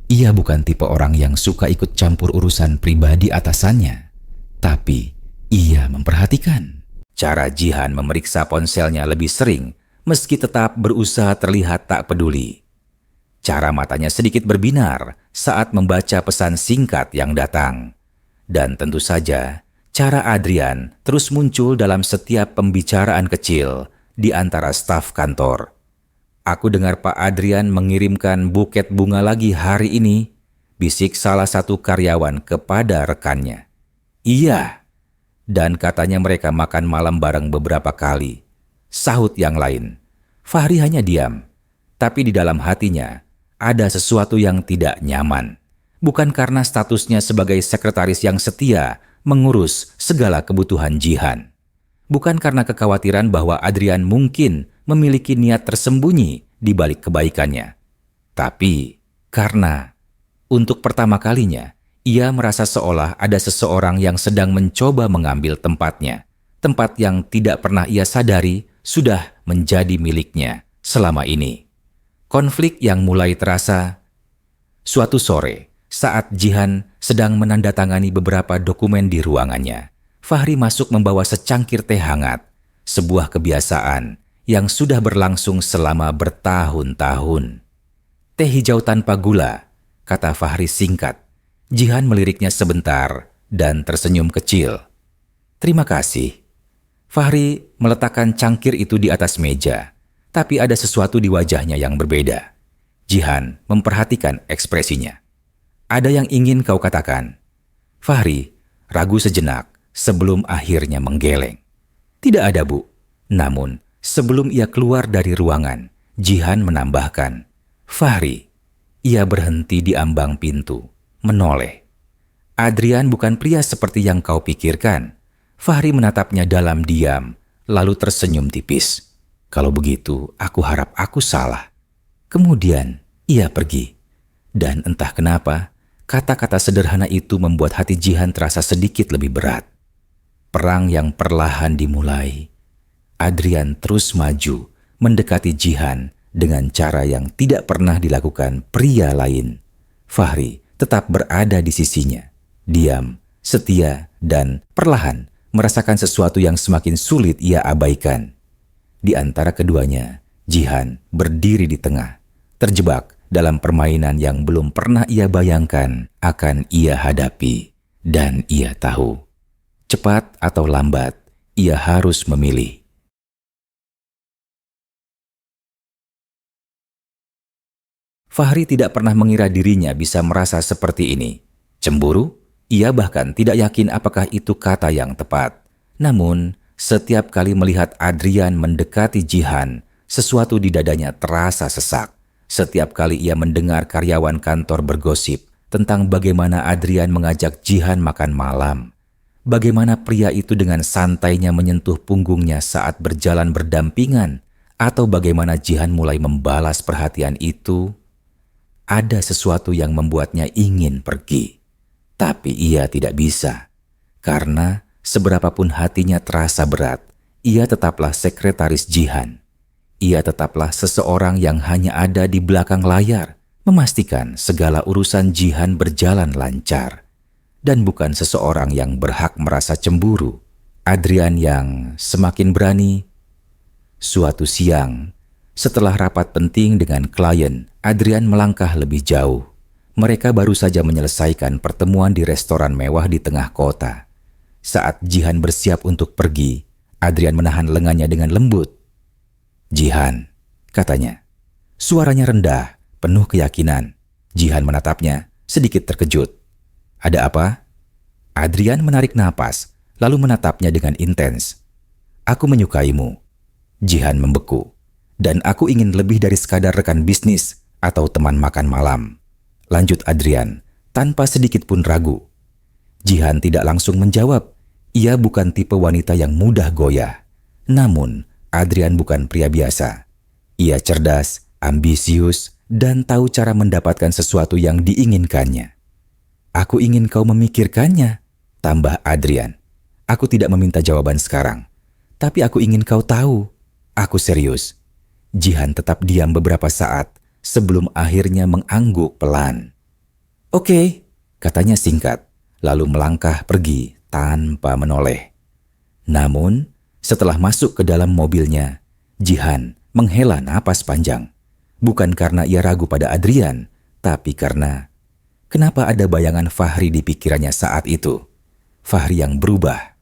Ia bukan tipe orang yang suka ikut campur urusan pribadi atasannya, tapi ia memperhatikan. Cara Jihan memeriksa ponselnya lebih sering, meski tetap berusaha terlihat tak peduli. Cara matanya sedikit berbinar saat membaca pesan singkat yang datang. Dan tentu saja, cara Adrian terus muncul dalam setiap pembicaraan kecil di antara staf kantor. "Aku dengar Pak Adrian mengirimkan buket bunga lagi hari ini," bisik salah satu karyawan kepada rekannya. "Iya, dan katanya mereka makan malam bareng beberapa kali," sahut yang lain. Fahri hanya diam, tapi di dalam hatinya ada sesuatu yang tidak nyaman. Bukan karena statusnya sebagai sekretaris yang setia mengurus segala kebutuhan Jihan. Bukan karena kekhawatiran bahwa Adrian mungkin memiliki niat tersembunyi di balik kebaikannya. Tapi karena untuk pertama kalinya ia merasa seolah ada seseorang yang sedang mencoba mengambil tempatnya. Tempat yang tidak pernah ia sadari sudah menjadi miliknya selama ini. Konflik yang mulai terasa. Suatu sore, saat Jihan sedang menandatangani beberapa dokumen di ruangannya, Fahri masuk membawa secangkir teh hangat, sebuah kebiasaan yang sudah berlangsung selama bertahun-tahun. "Teh hijau tanpa gula," kata Fahri singkat. Jihan meliriknya sebentar dan tersenyum kecil. "Terima kasih." Fahri meletakkan cangkir itu di atas meja, tapi ada sesuatu di wajahnya yang berbeda. Jihan memperhatikan ekspresinya. Ada yang ingin kau katakan? Fahri ragu sejenak sebelum akhirnya menggeleng. Tidak ada, Bu. Namun, sebelum ia keluar dari ruangan, Jihan menambahkan, Fahri. Ia berhenti di ambang pintu, menoleh. Adrian bukan pria seperti yang kau pikirkan. Fahri menatapnya dalam diam, lalu tersenyum tipis. Kalau begitu, aku harap aku salah. Kemudian, ia pergi. Dan entah kenapa, kata-kata sederhana itu membuat hati Jihan terasa sedikit lebih berat. Perang yang perlahan dimulai. Adrian terus maju, mendekati Jihan dengan cara yang tidak pernah dilakukan pria lain. Fahri tetap berada di sisinya, diam, setia, dan perlahan merasakan sesuatu yang semakin sulit ia abaikan. Di antara keduanya, Jihan berdiri di tengah, terjebak dalam permainan yang belum pernah ia bayangkan akan ia hadapi. Dan ia tahu, cepat atau lambat, ia harus memilih. Fahri tidak pernah mengira dirinya bisa merasa seperti ini. Cemburu? Ia bahkan tidak yakin apakah itu kata yang tepat. Namun, setiap kali melihat Adrian mendekati Jihan, sesuatu di dadanya terasa sesak. Setiap kali ia mendengar karyawan kantor bergosip tentang bagaimana Adrian mengajak Jihan makan malam. Bagaimana pria itu dengan santainya menyentuh punggungnya saat berjalan berdampingan, atau bagaimana Jihan mulai membalas perhatian itu. Ada sesuatu yang membuatnya ingin pergi. Tapi ia tidak bisa. Karena seberapapun hatinya terasa berat, ia tetaplah sekretaris Jihan. Ia tetaplah seseorang yang hanya ada di belakang layar, memastikan segala urusan Jihan berjalan lancar. Dan bukan seseorang yang berhak merasa cemburu. Adrian yang semakin berani. Suatu siang, setelah rapat penting dengan klien, Adrian melangkah lebih jauh. Mereka baru saja menyelesaikan pertemuan di restoran mewah di tengah kota. Saat Jihan bersiap untuk pergi, Adrian menahan lengannya dengan lembut. Jihan, katanya. Suaranya rendah, penuh keyakinan. Jihan menatapnya, sedikit terkejut. Ada apa? Adrian menarik napas, lalu menatapnya dengan intens. Aku menyukaimu. Jihan membeku. Dan aku ingin lebih dari sekadar rekan bisnis atau teman makan malam. Lanjut Adrian, tanpa sedikit pun ragu. Jihan tidak langsung menjawab. Ia bukan tipe wanita yang mudah goyah. Namun, Adrian bukan pria biasa. Ia cerdas, ambisius, dan tahu cara mendapatkan sesuatu yang diinginkannya. Aku ingin kau memikirkannya, tambah Adrian. Aku tidak meminta jawaban sekarang. Tapi aku ingin kau tahu. Aku serius. Jihan tetap diam beberapa saat sebelum akhirnya mengangguk pelan. Oke, katanya singkat, lalu melangkah pergi tanpa menoleh. Namun, setelah masuk ke dalam mobilnya, Jihan menghela napas panjang. Bukan karena ia ragu pada Adrian, tapi karena kenapa ada bayangan Fahri di pikirannya saat itu. Fahri yang berubah.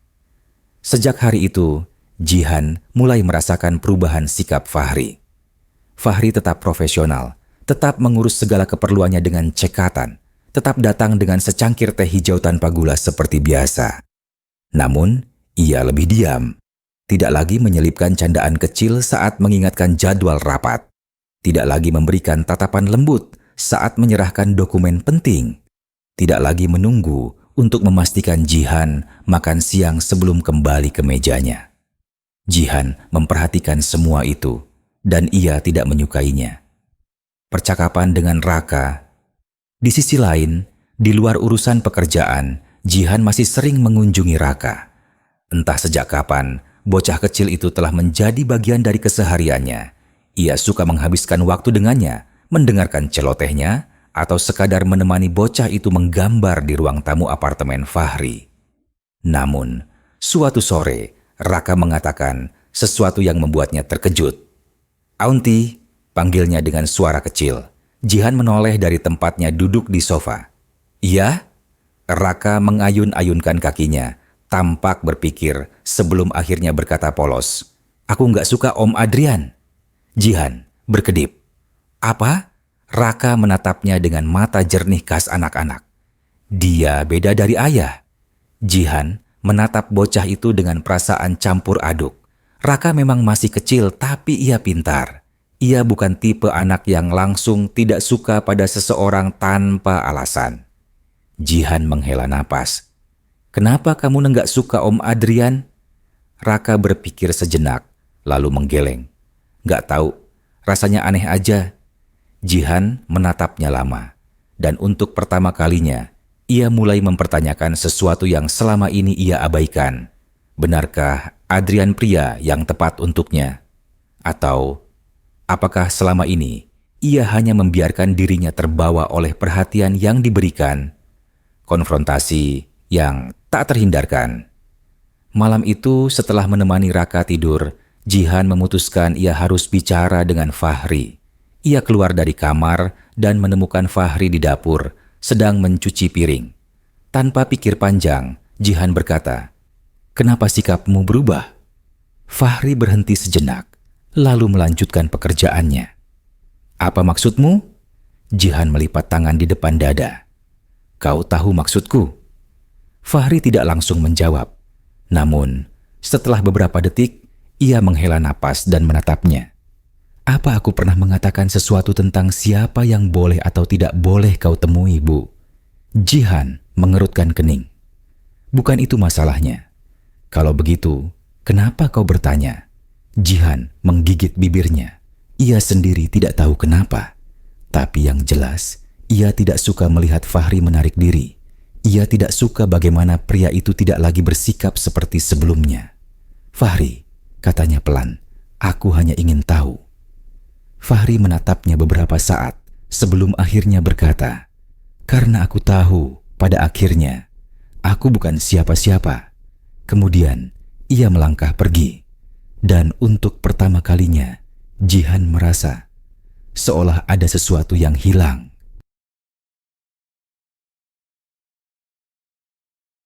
Sejak hari itu, Jihan mulai merasakan perubahan sikap Fahri. Fahri tetap profesional, tetap mengurus segala keperluannya dengan cekatan, tetap datang dengan secangkir teh hijau tanpa gula seperti biasa. Namun, ia lebih diam. Tidak lagi menyelipkan candaan kecil saat mengingatkan jadwal rapat. Tidak lagi memberikan tatapan lembut saat menyerahkan dokumen penting. Tidak lagi menunggu untuk memastikan Jihan makan siang sebelum kembali ke mejanya. Jihan memperhatikan semua itu, dan ia tidak menyukainya. Percakapan dengan Raka. Di sisi lain, di luar urusan pekerjaan, Jihan masih sering mengunjungi Raka. Entah sejak kapan, bocah kecil itu telah menjadi bagian dari kesehariannya. Ia suka menghabiskan waktu dengannya, mendengarkan celotehnya, atau sekadar menemani bocah itu menggambar di ruang tamu apartemen Fahri. Namun, suatu sore, Raka mengatakan sesuatu yang membuatnya terkejut. Aunty, panggilnya dengan suara kecil. Jihan menoleh dari tempatnya duduk di sofa. Iya? Raka mengayun-ayunkan kakinya, tampak berpikir sebelum akhirnya berkata polos, "Aku nggak suka Om Adrian." Jihan berkedip. "Apa?" Raka menatapnya dengan mata jernih khas anak-anak. "Dia beda dari ayah." Jihan menatap bocah itu dengan perasaan campur aduk. Raka memang masih kecil, tapi ia pintar. Ia bukan tipe anak yang langsung tidak suka pada seseorang tanpa alasan. Jihan menghela napas. "Kenapa kamu nggak suka Om Adrian?" Raka berpikir sejenak, lalu menggeleng. "Nggak tahu, rasanya aneh aja." Jihan menatapnya lama, dan untuk pertama kalinya, ia mulai mempertanyakan sesuatu yang selama ini ia abaikan. Benarkah Adrian pria yang tepat untuknya? Atau apakah selama ini ia hanya membiarkan dirinya terbawa oleh perhatian yang diberikan? Konfrontasi yang tak terhindarkan. Malam itu setelah menemani Raka tidur, Jihan memutuskan ia harus bicara dengan Fahri. Ia keluar dari kamar dan menemukan Fahri di dapur, sedang mencuci piring. Tanpa pikir panjang, Jihan berkata, "Kenapa sikapmu berubah?" Fahri berhenti sejenak, lalu melanjutkan pekerjaannya. "Apa maksudmu?" Jihan melipat tangan di depan dada. "Kau tahu maksudku?" Fahri tidak langsung menjawab. Namun, setelah beberapa detik, ia menghela napas dan menatapnya. "Apa aku pernah mengatakan sesuatu tentang siapa yang boleh atau tidak boleh kau temui, Bu?" Jihan mengerutkan kening. "Bukan itu masalahnya. Kalau begitu, kenapa kau bertanya?" Jihan menggigit bibirnya. Ia sendiri tidak tahu kenapa. Tapi yang jelas, ia tidak suka melihat Fahri menarik diri. Ia tidak suka bagaimana pria itu tidak lagi bersikap seperti sebelumnya. "Fahri," katanya pelan, "aku hanya ingin tahu." Fahri menatapnya beberapa saat sebelum akhirnya berkata, "Karena aku tahu pada akhirnya aku bukan siapa-siapa." Kemudian ia melangkah pergi. Dan untuk pertama kalinya, Jihan merasa seolah ada sesuatu yang hilang.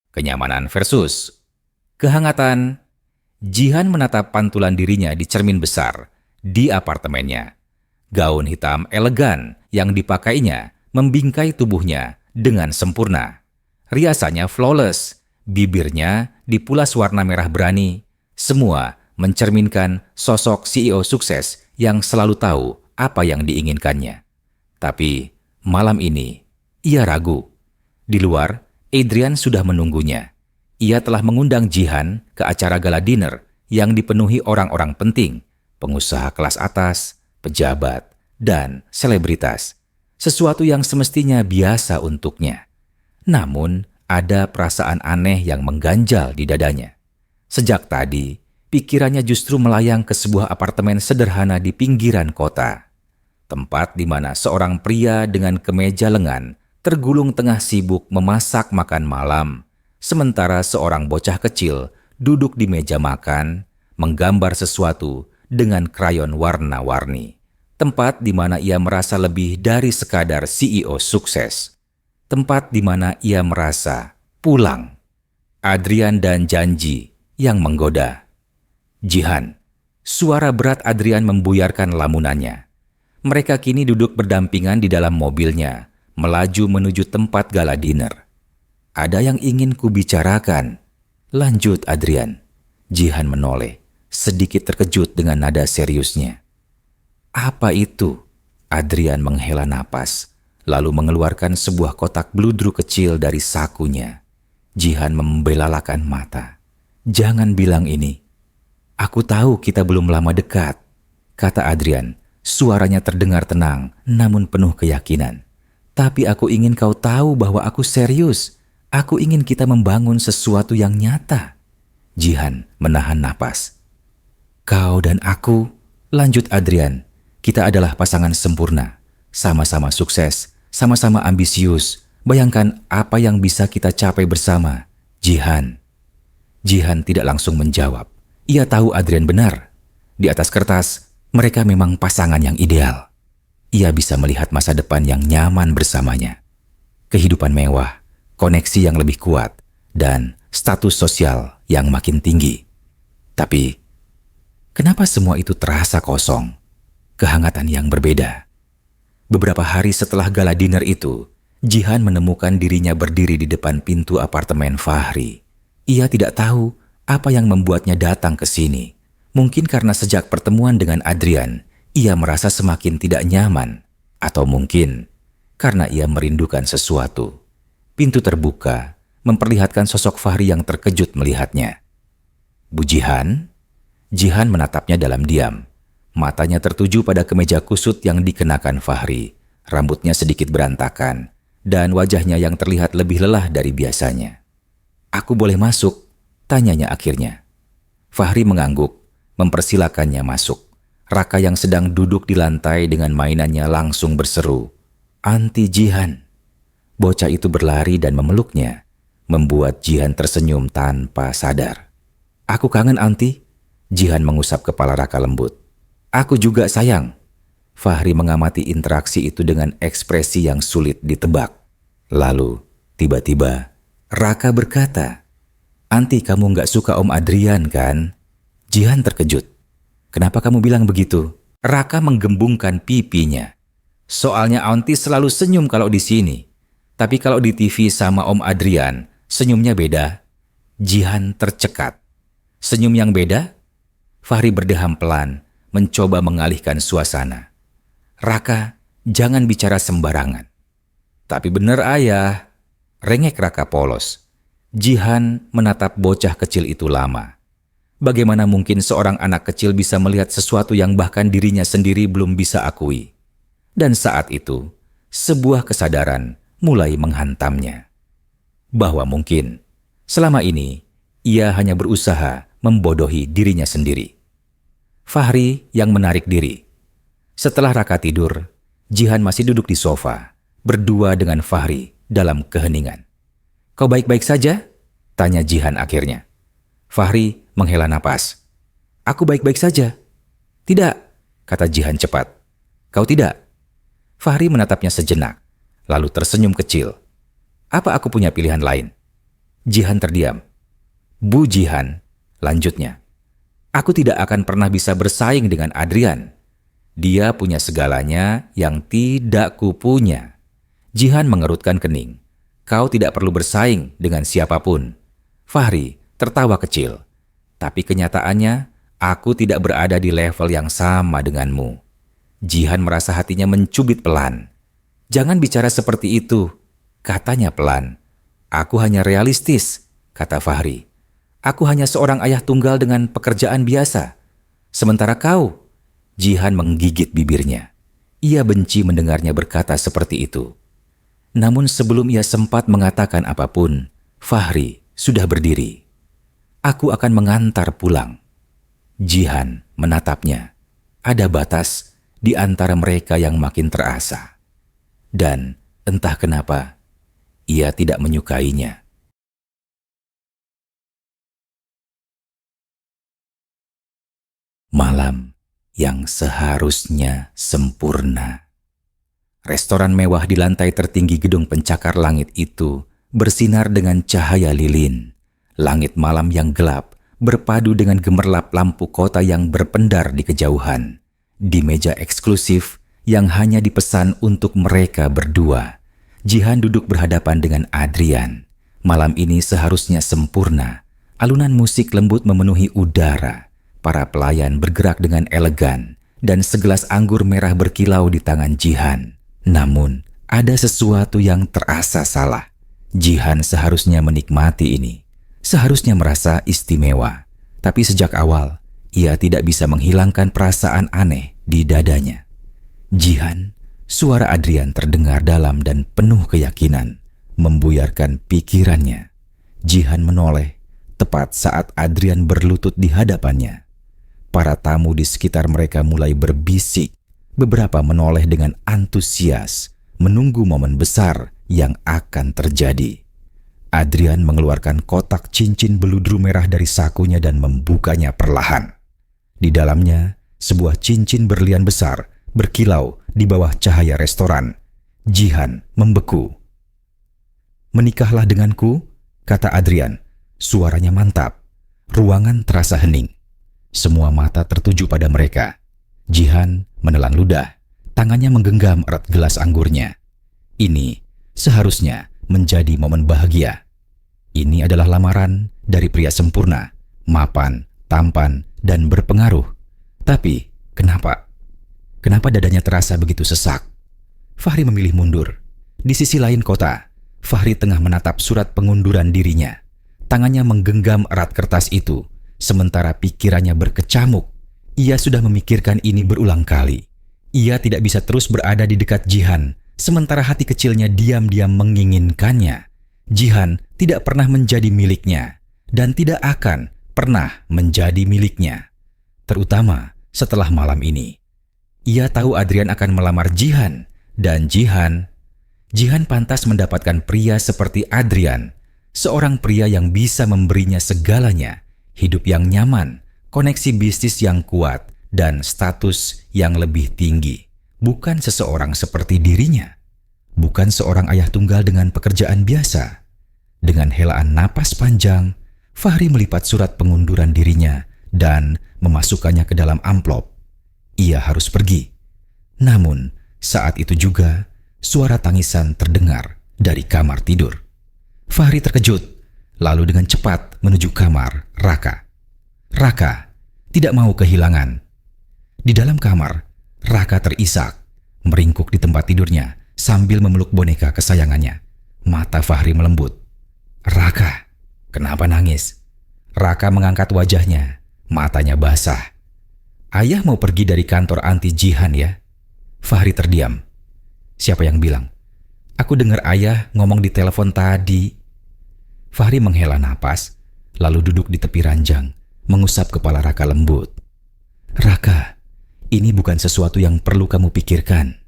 Kenyamanan versus kehangatan. Jihan menatap pantulan dirinya di cermin besar di apartemennya. Gaun hitam elegan yang dipakainya membingkai tubuhnya dengan sempurna. Riasannya flawless, bibirnya dipulas warna merah berani. Semua mencerminkan sosok CEO sukses yang selalu tahu apa yang diinginkannya. Tapi malam ini, ia ragu. Di luar, Adrian sudah menunggunya. Ia telah mengundang Jihan ke acara gala dinner yang dipenuhi orang-orang penting, pengusaha kelas atas, pejabat, dan selebritas. Sesuatu yang semestinya biasa untuknya. Namun, ada perasaan aneh yang mengganjal di dadanya. Sejak tadi, pikirannya justru melayang ke sebuah apartemen sederhana di pinggiran kota. Tempat di mana seorang pria dengan kemeja lengan tergulung tengah sibuk memasak makan malam, sementara seorang bocah kecil duduk di meja makan, menggambar sesuatu dengan krayon warna-warni. Tempat di mana ia merasa lebih dari sekadar CEO sukses. Tempat di mana ia merasa pulang. Adrian dan janji yang menggoda. Jihan, suara berat Adrian membuyarkan lamunannya. Mereka kini duduk berdampingan di dalam mobilnya, melaju menuju tempat gala dinner. "Ada yang ingin kubicarakan," lanjut Adrian. Jihan menoleh, sedikit terkejut dengan nada seriusnya. "Apa itu?" Adrian menghela napas, lalu mengeluarkan sebuah kotak bludru kecil dari sakunya. Jihan membelalakan mata. "Jangan bilang ini." "Aku tahu kita belum lama dekat," kata Adrian. Suaranya terdengar tenang, namun penuh keyakinan. "Tapi aku ingin kau tahu bahwa aku serius. Aku ingin kita membangun sesuatu yang nyata." Jihan menahan napas. "Kau dan aku," lanjut Adrian, "kita adalah pasangan sempurna. Sama-sama sukses, sama-sama ambisius. Bayangkan apa yang bisa kita capai bersama, Jihan." Jihan tidak langsung menjawab. Ia tahu Adrian benar. Di atas kertas, mereka memang pasangan yang ideal. Ia bisa melihat masa depan yang nyaman bersamanya. Kehidupan mewah, koneksi yang lebih kuat, dan status sosial yang makin tinggi. Tapi, kenapa semua itu terasa kosong? Kehangatan yang berbeda. Beberapa hari setelah gala dinner itu, Jihan menemukan dirinya berdiri di depan pintu apartemen Fahri. Ia tidak tahu apa yang membuatnya datang ke sini. Mungkin karena sejak pertemuan dengan Adrian, ia merasa semakin tidak nyaman. Atau mungkin karena ia merindukan sesuatu. Pintu terbuka, memperlihatkan sosok Fahri yang terkejut melihatnya. "Bu Jihan?" Jihan menatapnya dalam diam. Matanya tertuju pada kemeja kusut yang dikenakan Fahri. Rambutnya sedikit berantakan, dan wajahnya yang terlihat lebih lelah dari biasanya. "Aku boleh masuk?" tanyanya akhirnya. Fahri mengangguk, mempersilakannya masuk. Raka yang sedang duduk di lantai dengan mainannya langsung berseru, "Anti Jihan!" Bocah itu berlari dan memeluknya, membuat Jihan tersenyum tanpa sadar. "Aku kangen, Anti." Jihan mengusap kepala Raka lembut. "Aku juga, sayang." Fahri mengamati interaksi itu dengan ekspresi yang sulit ditebak. Lalu, tiba-tiba, Raka berkata, "Anti, kamu nggak suka Om Adrian, kan?" Jihan terkejut. "Kenapa kamu bilang begitu?" Raka menggembungkan pipinya. "Soalnya Anti selalu senyum kalau di sini. Tapi kalau di TV sama Om Adrian, senyumnya beda." Jihan tercekat. "Senyum yang beda?" Fahri berdeham pelan, mencoba mengalihkan suasana. "Raka, jangan bicara sembarangan." "Tapi bener, Ayah." Rengek Raka polos. Jihan menatap bocah kecil itu lama. Bagaimana mungkin seorang anak kecil bisa melihat sesuatu yang bahkan dirinya sendiri belum bisa akui? Dan saat itu, sebuah kesadaran mulai menghantamnya. Bahwa mungkin, selama ini, ia hanya berusaha membodohi dirinya sendiri. Fahri yang menarik diri. Setelah Raka tidur, Jihan masih duduk di sofa, berdua dengan Fahri dalam keheningan. "Kau baik-baik saja?" tanya Jihan akhirnya. Fahri menghela napas. "Aku baik-baik saja." "Tidak," kata Jihan cepat. "Kau tidak?" Fahri menatapnya sejenak, lalu tersenyum kecil. "Apa aku punya pilihan lain?" Jihan terdiam. "Bu Jihan," lanjutnya, "aku tidak akan pernah bisa bersaing dengan Adrian. Dia punya segalanya yang tidak kupunya." Jihan mengerutkan kening. "Kau tidak perlu bersaing dengan siapapun." Fahri tertawa kecil. "Tapi kenyataannya, aku tidak berada di level yang sama denganmu." Jihan merasa hatinya mencubit pelan. "Jangan bicara seperti itu," katanya pelan. "Aku hanya realistis," kata Fahri. "Aku hanya seorang ayah tunggal dengan pekerjaan biasa. Sementara kau..." Jihan menggigit bibirnya. Ia benci mendengarnya berkata seperti itu. Namun sebelum ia sempat mengatakan apapun, Fahri sudah berdiri. "Aku akan mengantar pulang." Jihan menatapnya. Ada batas di antara mereka yang makin terasa. Dan entah kenapa, ia tidak menyukainya. Malam yang seharusnya sempurna. Restoran mewah di lantai tertinggi gedung pencakar langit itu bersinar dengan cahaya lilin. Langit malam yang gelap berpadu dengan gemerlap lampu kota yang berpendar di kejauhan. Di meja eksklusif yang hanya dipesan untuk mereka berdua, Jihan duduk berhadapan dengan Adrian. Malam ini seharusnya sempurna. Alunan musik lembut memenuhi udara. Para pelayan bergerak dengan elegan dan segelas anggur merah berkilau di tangan Jihan. Namun, ada sesuatu yang terasa salah. Jihan seharusnya menikmati ini. Seharusnya merasa istimewa. Tapi sejak awal, ia tidak bisa menghilangkan perasaan aneh di dadanya. "Jihan," suara Adrian terdengar dalam dan penuh keyakinan, membuyarkan pikirannya. Jihan menoleh, tepat saat Adrian berlutut di hadapannya. Para tamu di sekitar mereka mulai berbisik. Beberapa menoleh dengan antusias, menunggu momen besar yang akan terjadi. Adrian mengeluarkan kotak cincin beludru merah dari sakunya dan membukanya perlahan. Di dalamnya, sebuah cincin berlian besar berkilau di bawah cahaya restoran. Jihan membeku. "Menikahlah denganku," kata Adrian. Suaranya mantap. Ruangan terasa hening. Semua mata tertuju pada mereka. Jihan menelan ludah, tangannya menggenggam erat gelas anggurnya. Ini seharusnya menjadi momen bahagia. Ini adalah lamaran dari pria sempurna, mapan, tampan, dan berpengaruh. Tapi, kenapa? Kenapa dadanya terasa begitu sesak? Fahri memilih mundur. Di sisi lain kota, Fahri tengah menatap surat pengunduran dirinya. Tangannya menggenggam erat kertas itu, sementara pikirannya berkecamuk. Ia sudah memikirkan ini berulang kali. Ia tidak bisa terus berada di dekat Jihan, sementara hati kecilnya diam-diam menginginkannya. Jihan tidak pernah menjadi miliknya, dan tidak akan pernah menjadi miliknya. Terutama setelah malam ini. Ia tahu Adrian akan melamar Jihan, dan Jihan pantas mendapatkan pria seperti Adrian, seorang pria yang bisa memberinya segalanya, hidup yang nyaman, koneksi bisnis yang kuat, dan status yang lebih tinggi. Bukan seseorang seperti dirinya. Bukan seorang ayah tunggal dengan pekerjaan biasa. Dengan helaan napas panjang, Fahri melipat surat pengunduran dirinya dan memasukkannya ke dalam amplop. Ia harus pergi. Namun, saat itu juga, suara tangisan terdengar dari kamar tidur. Fahri terkejut, lalu dengan cepat menuju kamar Raka. Raka tidak mau kehilangan. Di dalam kamar, Raka terisak, meringkuk di tempat tidurnya sambil memeluk boneka kesayangannya. Mata Fahri melembut. Raka, kenapa nangis? Raka mengangkat wajahnya, matanya basah. Ayah mau pergi dari kantor anti Jihan ya? Fahri terdiam. Siapa yang bilang? Aku dengar ayah ngomong di telepon tadi. Fahri menghela napas, lalu duduk di tepi ranjang, mengusap kepala Raka lembut. Raka, ini bukan sesuatu yang perlu kamu pikirkan.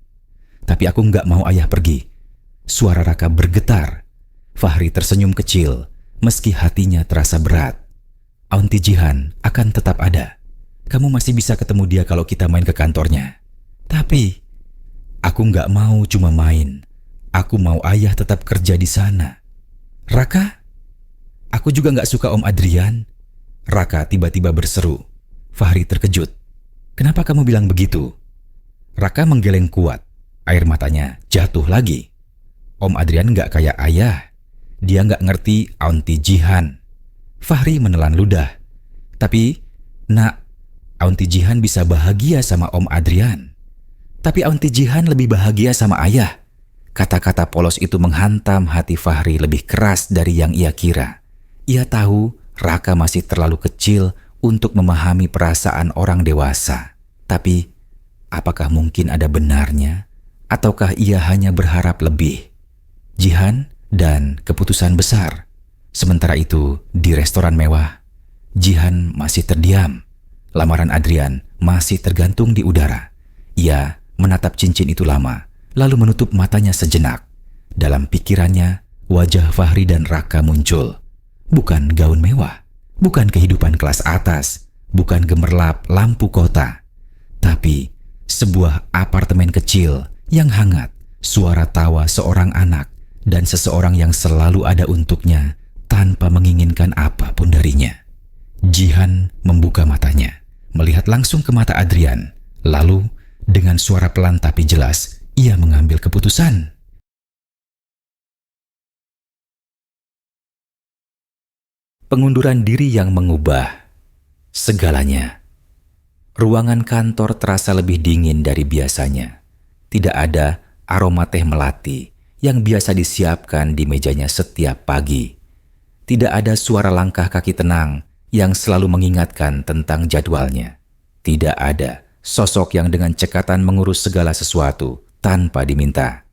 Tapi aku nggak mau ayah pergi. Suara Raka bergetar. Fahri tersenyum kecil, meski hatinya terasa berat. Aunty Jihan akan tetap ada. Kamu masih bisa ketemu dia kalau kita main ke kantornya. Tapi aku nggak mau cuma main. Aku mau ayah tetap kerja di sana. Raka? Aku juga nggak suka Om Adrian. Raka tiba-tiba berseru. Fahri terkejut. Kenapa kamu bilang begitu? Raka menggeleng kuat. Air matanya jatuh lagi. Om Adrian nggak kayak ayah. Dia nggak ngerti Aunty Jihan. Fahri menelan ludah. Tapi, nak, Aunty Jihan bisa bahagia sama Om Adrian. Tapi Aunty Jihan lebih bahagia sama ayah. Kata-kata polos itu menghantam hati Fahri lebih keras dari yang ia kira. Ia tahu Raka masih terlalu kecil untuk memahami perasaan orang dewasa. Tapi, apakah mungkin ada benarnya? Ataukah ia hanya berharap lebih? Jihan dan keputusan besar. Sementara itu, di restoran mewah, Jihan masih terdiam. Lamaran Adrian masih tergantung di udara. Ia menatap cincin itu lama, lalu menutup matanya sejenak. Dalam pikirannya, wajah Fahri dan Raka muncul. Bukan gaun mewah, bukan kehidupan kelas atas, bukan gemerlap lampu kota, tapi sebuah apartemen kecil yang hangat, suara tawa seorang anak, dan seseorang yang selalu ada untuknya tanpa menginginkan apapun darinya. Jihan membuka matanya, melihat langsung ke mata Adrian. Lalu, dengan suara pelan tapi jelas, ia mengambil keputusan. Pengunduran diri yang mengubah segalanya. Ruangan kantor terasa lebih dingin dari biasanya. Tidak ada aroma teh melati yang biasa disiapkan di mejanya setiap pagi. Tidak ada suara langkah kaki tenang yang selalu mengingatkan tentang jadwalnya. Tidak ada sosok yang dengan cekatan mengurus segala sesuatu tanpa diminta.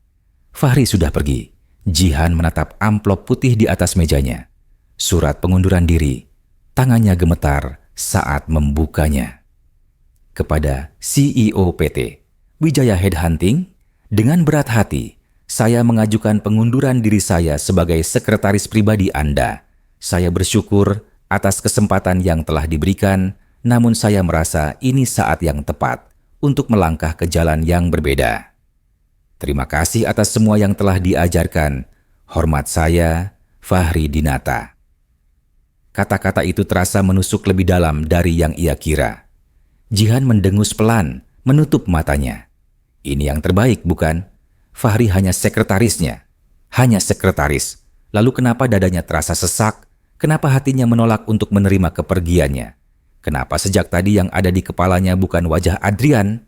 Fahri sudah pergi. Jihan menatap amplop putih di atas mejanya. Surat pengunduran diri. Tangannya gemetar saat membukanya. Kepada CEO PT Wijaya Headhunting, dengan berat hati, saya mengajukan pengunduran diri saya sebagai sekretaris pribadi Anda. Saya bersyukur atas kesempatan yang telah diberikan, namun saya merasa ini saat yang tepat untuk melangkah ke jalan yang berbeda. Terima kasih atas semua yang telah diajarkan. Hormat saya, Fahri Dinata. Kata-kata itu terasa menusuk lebih dalam dari yang ia kira. Jihan mendengus pelan, menutup matanya. Ini yang terbaik, bukan? Fahri hanya sekretarisnya. Hanya sekretaris. Lalu kenapa dadanya terasa sesak? Kenapa hatinya menolak untuk menerima kepergiannya? Kenapa sejak tadi yang ada di kepalanya bukan wajah Adrian,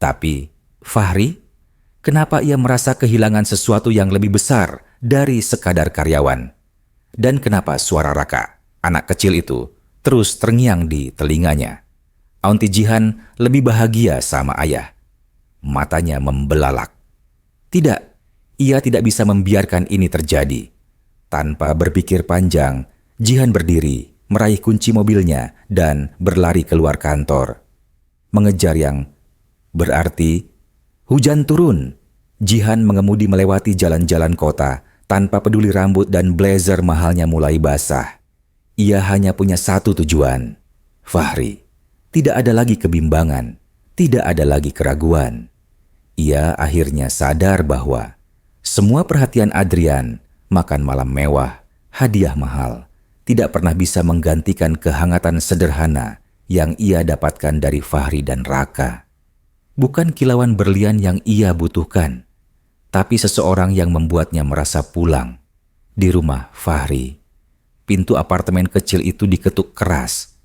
tapi Fahri? Kenapa ia merasa kehilangan sesuatu yang lebih besar dari sekadar karyawan? Dan kenapa suara Raka, anak kecil itu, terus terngiang di telinganya? Aunty Jihan lebih bahagia sama ayah. Matanya membelalak. Tidak, ia tidak bisa membiarkan ini terjadi. Tanpa berpikir panjang, Jihan berdiri, meraih kunci mobilnya dan berlari keluar kantor. Mengejar yang berarti hujan turun. Jihan mengemudi melewati jalan-jalan kota tanpa peduli rambut dan blazer mahalnya mulai basah. Ia hanya punya satu tujuan, Fahri. Tidak ada lagi kebimbangan, tidak ada lagi keraguan. Ia akhirnya sadar bahwa semua perhatian Adrian, makan malam mewah, hadiah mahal, tidak pernah bisa menggantikan kehangatan sederhana yang ia dapatkan dari Fahri dan Raka. Bukan kilauan berlian yang ia butuhkan, tapi seseorang yang membuatnya merasa pulang. Di rumah Fahri, pintu apartemen kecil itu diketuk keras.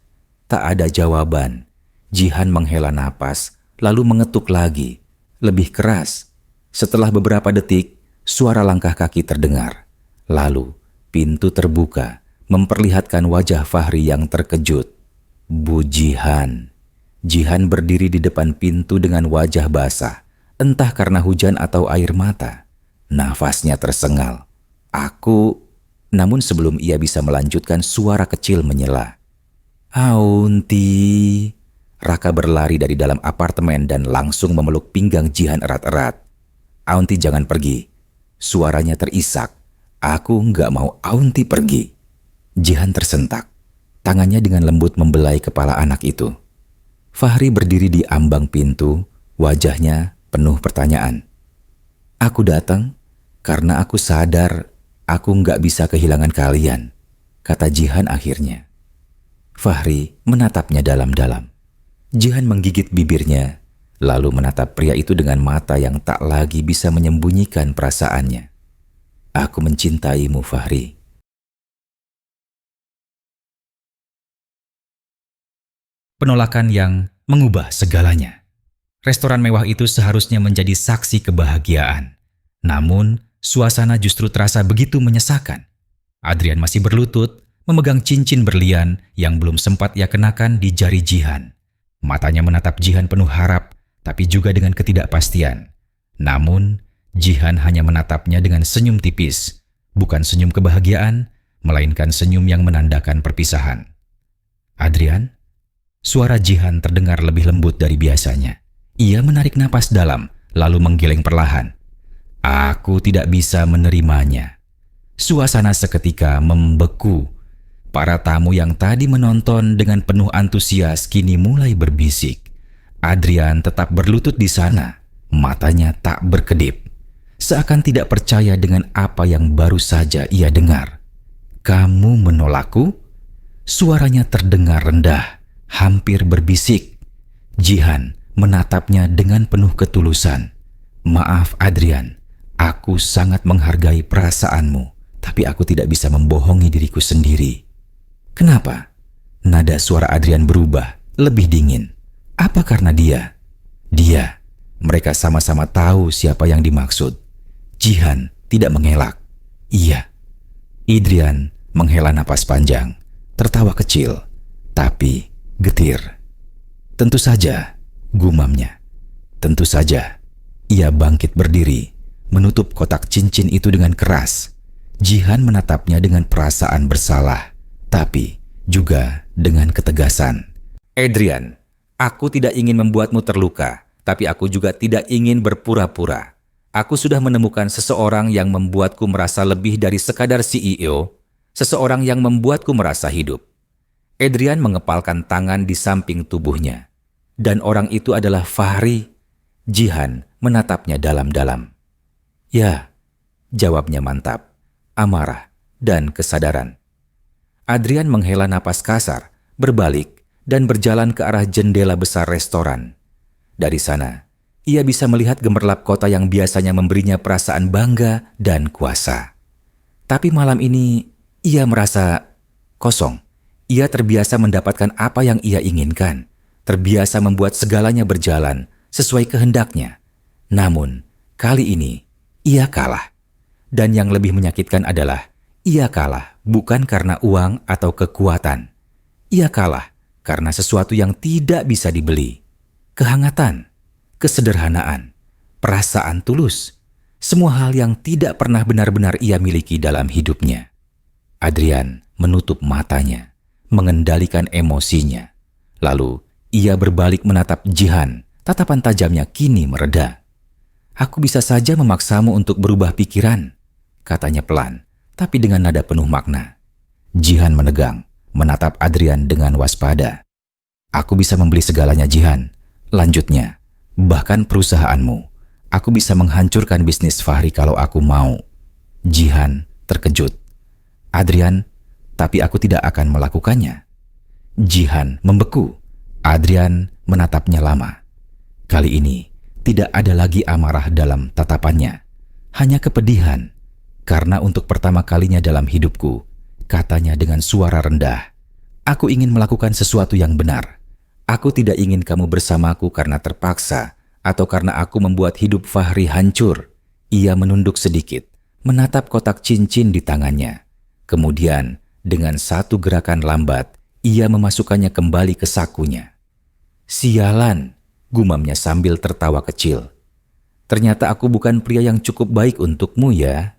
Tak ada jawaban. Jihan menghela napas, lalu mengetuk lagi, lebih keras. Setelah beberapa detik, suara langkah kaki terdengar. Lalu, pintu terbuka, memperlihatkan wajah Fahri yang terkejut. Bu Jihan. Jihan berdiri di depan pintu dengan wajah basah, entah karena hujan atau air mata. Nafasnya tersengal. Namun sebelum ia bisa melanjutkan, suara kecil menyela. Aunty. Raka berlari dari dalam apartemen dan langsung memeluk pinggang Jihan erat-erat. Aunty, jangan pergi. Suaranya terisak. Aku nggak mau Aunty pergi. Jihan tersentak. Tangannya dengan lembut membelai kepala anak itu. Fahri berdiri di ambang pintu, wajahnya penuh pertanyaan. Aku datang karena aku sadar aku nggak bisa kehilangan kalian, kata Jihan akhirnya. Fahri menatapnya dalam-dalam. Jihan menggigit bibirnya, lalu menatap pria itu dengan mata yang tak lagi bisa menyembunyikan perasaannya. Aku mencintaimu, Fahri. Penolakan yang mengubah segalanya. Restoran mewah itu seharusnya menjadi saksi kebahagiaan. Namun, suasana justru terasa begitu menyesakan. Adrian masih berlutut, memegang cincin berlian yang belum sempat ia kenakan di jari Jihan. Matanya menatap Jihan penuh harap, tapi juga dengan ketidakpastian. Namun, Jihan hanya menatapnya dengan senyum tipis. Bukan senyum kebahagiaan, melainkan senyum yang menandakan perpisahan. Adrian? Suara Jihan terdengar lebih lembut dari biasanya. Ia menarik napas dalam, lalu menggeleng perlahan. Aku tidak bisa menerimanya. Suasana seketika membeku. Para tamu yang tadi menonton dengan penuh antusias kini mulai berbisik. Adrian tetap berlutut di sana, matanya tak berkedip. Seakan tidak percaya dengan apa yang baru saja ia dengar. Kamu menolakku? Suaranya terdengar rendah, hampir berbisik. Jihan menatapnya dengan penuh ketulusan. Maaf Adrian, aku sangat menghargai perasaanmu, tapi aku tidak bisa membohongi diriku sendiri. Kenapa? Nada suara Adrian berubah, lebih dingin. Apa karena dia? Dia. Mereka sama-sama tahu siapa yang dimaksud. Jihan tidak mengelak. Iya. Adrian menghela napas panjang, tertawa kecil, tapi getir. Tentu saja, gumamnya. Tentu saja. Ia bangkit berdiri, menutup kotak cincin itu dengan keras. Jihan menatapnya dengan perasaan bersalah, tapi juga dengan ketegasan. Adrian, aku tidak ingin membuatmu terluka, tapi aku juga tidak ingin berpura-pura. Aku sudah menemukan seseorang yang membuatku merasa lebih dari sekadar CEO, seseorang yang membuatku merasa hidup. Adrian mengepalkan tangan di samping tubuhnya. Dan orang itu adalah Fahri. Jihan menatapnya dalam-dalam. Ya, jawabnya mantap, amarah, dan kesadaran. Adrian menghela napas kasar, berbalik, dan berjalan ke arah jendela besar restoran. Dari sana, ia bisa melihat gemerlap kota yang biasanya memberinya perasaan bangga dan kuasa. Tapi malam ini, ia merasa kosong. Ia terbiasa mendapatkan apa yang ia inginkan, terbiasa membuat segalanya berjalan sesuai kehendaknya. Namun, kali ini, ia kalah. Dan yang lebih menyakitkan adalah, ia kalah bukan karena uang atau kekuatan. Ia kalah karena sesuatu yang tidak bisa dibeli. Kehangatan, kesederhanaan, perasaan tulus, semua hal yang tidak pernah benar-benar ia miliki dalam hidupnya. Adrian menutup matanya, mengendalikan emosinya. Lalu, ia berbalik menatap Jihan, tatapan tajamnya kini mereda. "Aku bisa saja memaksamu untuk berubah pikiran," katanya pelan, tapi dengan nada penuh makna. Jihan menegang, menatap Adrian dengan waspada. "Aku bisa membeli segalanya, Jihan," lanjutnya. "Bahkan perusahaanmu. Aku bisa menghancurkan bisnis Fahri kalau aku mau." Jihan terkejut. "Adrian, tapi aku tidak akan melakukannya." Jihan membeku. Adrian menatapnya lama. Kali ini, tidak ada lagi amarah dalam tatapannya. Hanya kepedihan. "Karena untuk pertama kalinya dalam hidupku," katanya dengan suara rendah, "aku ingin melakukan sesuatu yang benar. Aku tidak ingin kamu bersamaku karena terpaksa atau karena aku membuat hidup Fahri hancur." Ia menunduk sedikit, menatap kotak cincin di tangannya. Kemudian, dengan satu gerakan lambat, ia memasukkannya kembali ke sakunya. "Sialan," gumamnya sambil tertawa kecil. "Ternyata aku bukan pria yang cukup baik untukmu ya."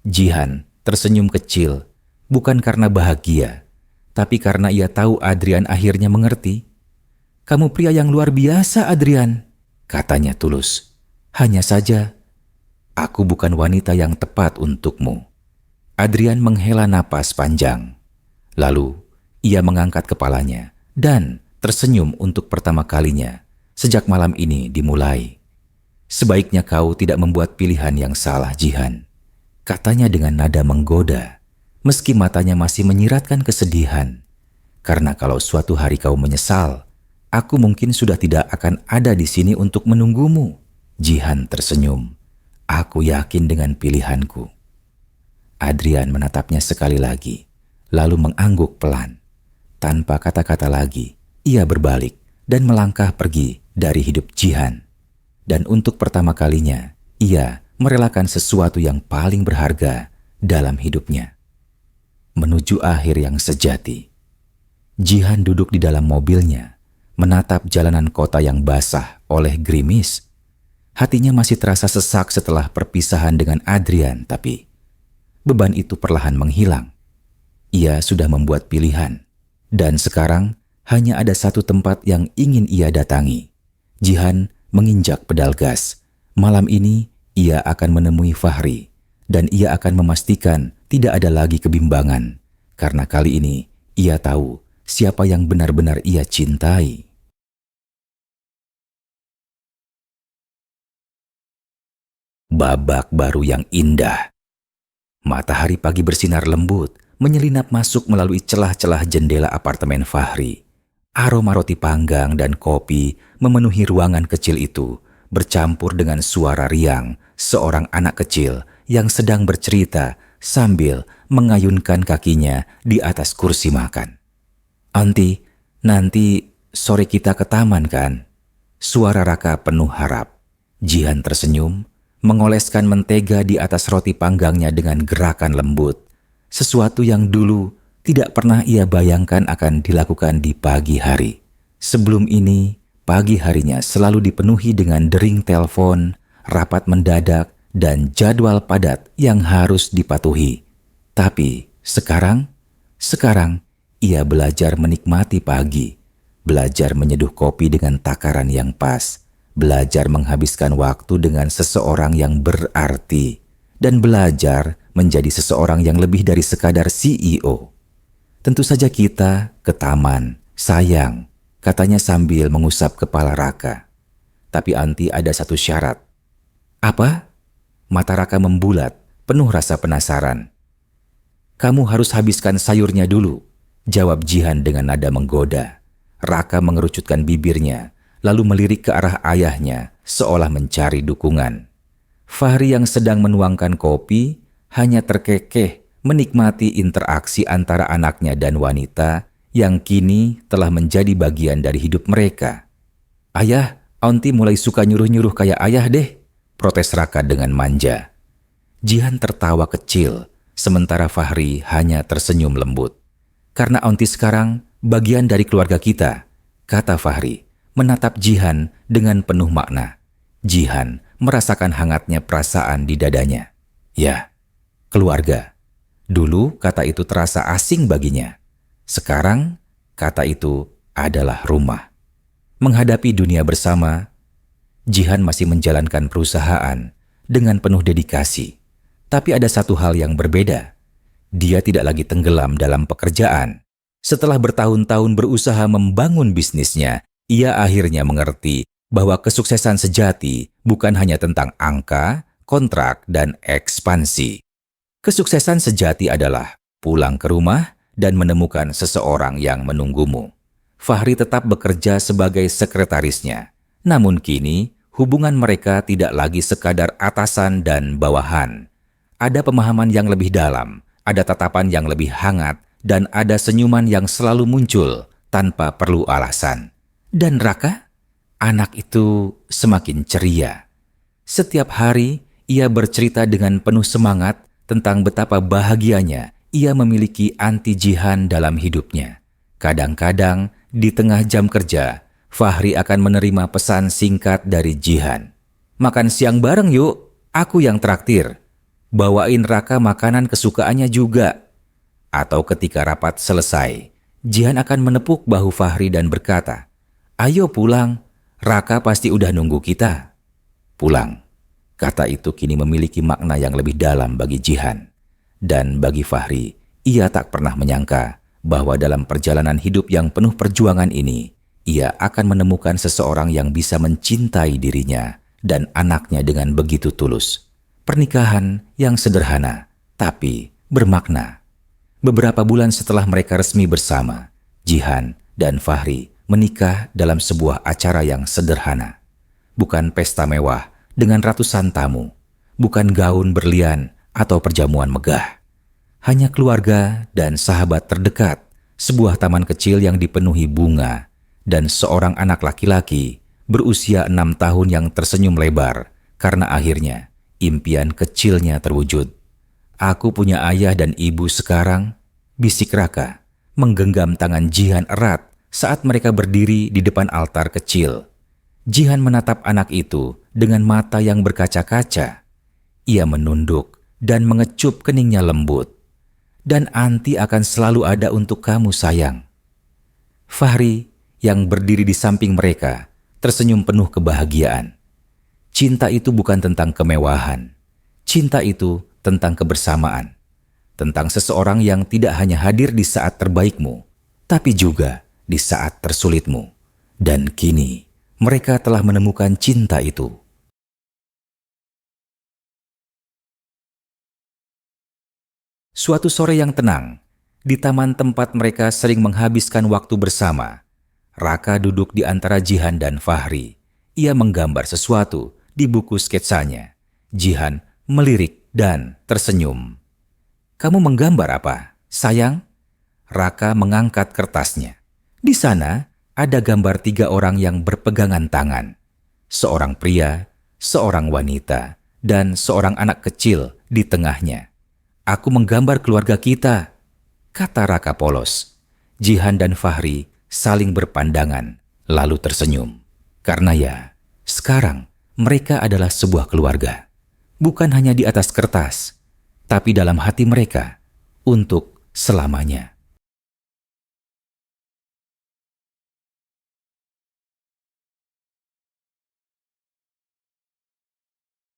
Jihan tersenyum kecil, bukan karena bahagia, tapi karena ia tahu Adrian akhirnya mengerti. "Kamu pria yang luar biasa, Adrian," katanya tulus. "Hanya saja, aku bukan wanita yang tepat untukmu." Adrian menghela napas panjang. Lalu, ia mengangkat kepalanya dan tersenyum untuk pertama kalinya sejak malam ini dimulai. "Sebaiknya kau tidak membuat pilihan yang salah, Jihan," katanya dengan nada menggoda, meski matanya masih menyiratkan kesedihan. "Karena kalau suatu hari kau menyesal, aku mungkin sudah tidak akan ada di sini untuk menunggumu." Jihan tersenyum. "Aku yakin dengan pilihanku." Adrian menatapnya sekali lagi, lalu mengangguk pelan. Tanpa kata-kata lagi, ia berbalik dan melangkah pergi dari hidup Jihan. Dan untuk pertama kalinya, ia merelakan sesuatu yang paling berharga dalam hidupnya. Menuju akhir yang sejati. Jihan duduk di dalam mobilnya, menatap jalanan kota yang basah oleh gerimis. Hatinya masih terasa sesak setelah perpisahan dengan Adrian, tapi beban itu perlahan menghilang. Ia sudah membuat pilihan, dan sekarang hanya ada satu tempat yang ingin ia datangi. Jihan menginjak pedal gas. Malam ini ia akan menemui Fahri, dan ia akan memastikan tidak ada lagi kebimbangan, karena kali ini ia tahu siapa yang benar-benar ia cintai. Babak baru yang indah. Matahari pagi bersinar lembut, menyelinap masuk melalui celah-celah jendela apartemen Fahri. Aroma roti panggang dan kopi memenuhi ruangan kecil itu, bercampur dengan suara riang seorang anak kecil yang sedang bercerita sambil mengayunkan kakinya di atas kursi makan. "Aunty, nanti sore kita ke taman kan?" Suara Raka penuh harap. Jihan tersenyum, mengoleskan mentega di atas roti panggangnya dengan gerakan lembut. Sesuatu yang dulu tidak pernah ia bayangkan akan dilakukan di pagi hari. Sebelum ini, pagi harinya selalu dipenuhi dengan dering telepon, rapat mendadak, dan jadwal padat yang harus dipatuhi. Tapi sekarang ia belajar menikmati pagi, belajar menyeduh kopi dengan takaran yang pas, belajar menghabiskan waktu dengan seseorang yang berarti, dan belajar menjadi seseorang yang lebih dari sekadar CEO. "Tentu saja kita ke taman, sayang," katanya sambil mengusap kepala Raka. "Tapi Aunty ada satu syarat." "Apa?" Mata Raka membulat, penuh rasa penasaran. "Kamu harus habiskan sayurnya dulu," jawab Jihan dengan nada menggoda. Raka mengerucutkan bibirnya, lalu melirik ke arah ayahnya seolah mencari dukungan. Fahri yang sedang menuangkan kopi hanya terkekeh menikmati interaksi antara anaknya dan wanita yang kini telah menjadi bagian dari hidup mereka. "Ayah, Aunty mulai suka nyuruh-nyuruh kayak ayah deh," protes Raka dengan manja. Jihan tertawa kecil, sementara Fahri hanya tersenyum lembut. "Karena Aunty sekarang bagian dari keluarga kita," kata Fahri, menatap Jihan dengan penuh makna. Jihan merasakan hangatnya perasaan di dadanya. Ya, keluarga. Dulu kata itu terasa asing baginya. Sekarang kata itu adalah rumah. Menghadapi dunia bersama, Jihan masih menjalankan perusahaan dengan penuh dedikasi. Tapi ada satu hal yang berbeda. Dia tidak lagi tenggelam dalam pekerjaan. Setelah bertahun-tahun berusaha membangun bisnisnya, ia akhirnya mengerti bahwa kesuksesan sejati bukan hanya tentang angka, kontrak, dan ekspansi. Kesuksesan sejati adalah pulang ke rumah dan menemukan seseorang yang menunggumu. Fahri tetap bekerja sebagai sekretarisnya. Namun kini, hubungan mereka tidak lagi sekadar atasan dan bawahan. Ada pemahaman yang lebih dalam, ada tatapan yang lebih hangat, dan ada senyuman yang selalu muncul tanpa perlu alasan. Dan Raka? Anak itu semakin ceria. Setiap hari, ia bercerita dengan penuh semangat tentang betapa bahagianya ia memiliki anti Jihan dalam hidupnya. Kadang-kadang, di tengah jam kerja, Fahri akan menerima pesan singkat dari Jihan. "Makan siang bareng yuk, aku yang traktir. Bawain Raka makanan kesukaannya juga." Atau ketika rapat selesai, Jihan akan menepuk bahu Fahri dan berkata, "Ayo pulang, Raka pasti udah nunggu kita." Pulang. Kata itu kini memiliki makna yang lebih dalam bagi Jihan. Dan bagi Fahri, ia tak pernah menyangka bahwa dalam perjalanan hidup yang penuh perjuangan ini, ia akan menemukan seseorang yang bisa mencintai dirinya dan anaknya dengan begitu tulus. Pernikahan yang sederhana, tapi bermakna. Beberapa bulan setelah mereka resmi bersama, Jihan dan Fahri menikah dalam sebuah acara yang sederhana. Bukan pesta mewah dengan ratusan tamu, bukan gaun berlian atau perjamuan megah. Hanya keluarga dan sahabat terdekat, sebuah taman kecil yang dipenuhi bunga, dan seorang anak laki-laki berusia 6 tahun yang tersenyum lebar karena akhirnya impian kecilnya terwujud. "Aku punya ayah dan ibu sekarang," bisik Raka, menggenggam tangan Jihan erat saat mereka berdiri di depan altar kecil. Jihan menatap anak itu dengan mata yang berkaca-kaca. Ia menunduk dan mengecup keningnya lembut. "Dan Anti akan selalu ada untuk kamu, sayang." Fahri yang berdiri di samping mereka tersenyum penuh kebahagiaan. Cinta itu bukan tentang kemewahan. Cinta itu tentang kebersamaan. Tentang seseorang yang tidak hanya hadir di saat terbaikmu, tapi juga di saat tersulitmu. Dan kini, mereka telah menemukan cinta itu. Suatu sore yang tenang, di taman tempat mereka sering menghabiskan waktu bersama, Raka duduk di antara Jihan dan Fahri. Ia menggambar sesuatu di buku sketsanya. Jihan melirik dan tersenyum. "Kamu menggambar apa, sayang?" Raka mengangkat kertasnya. Di sana ada gambar 3 orang yang berpegangan tangan. Seorang pria, seorang wanita, dan seorang anak kecil di tengahnya. "Aku menggambar keluarga kita," kata Raka polos. Jihan dan Fahri saling berpandangan, lalu tersenyum. Karena ya, sekarang mereka adalah sebuah keluarga. Bukan hanya di atas kertas, tapi dalam hati mereka untuk selamanya.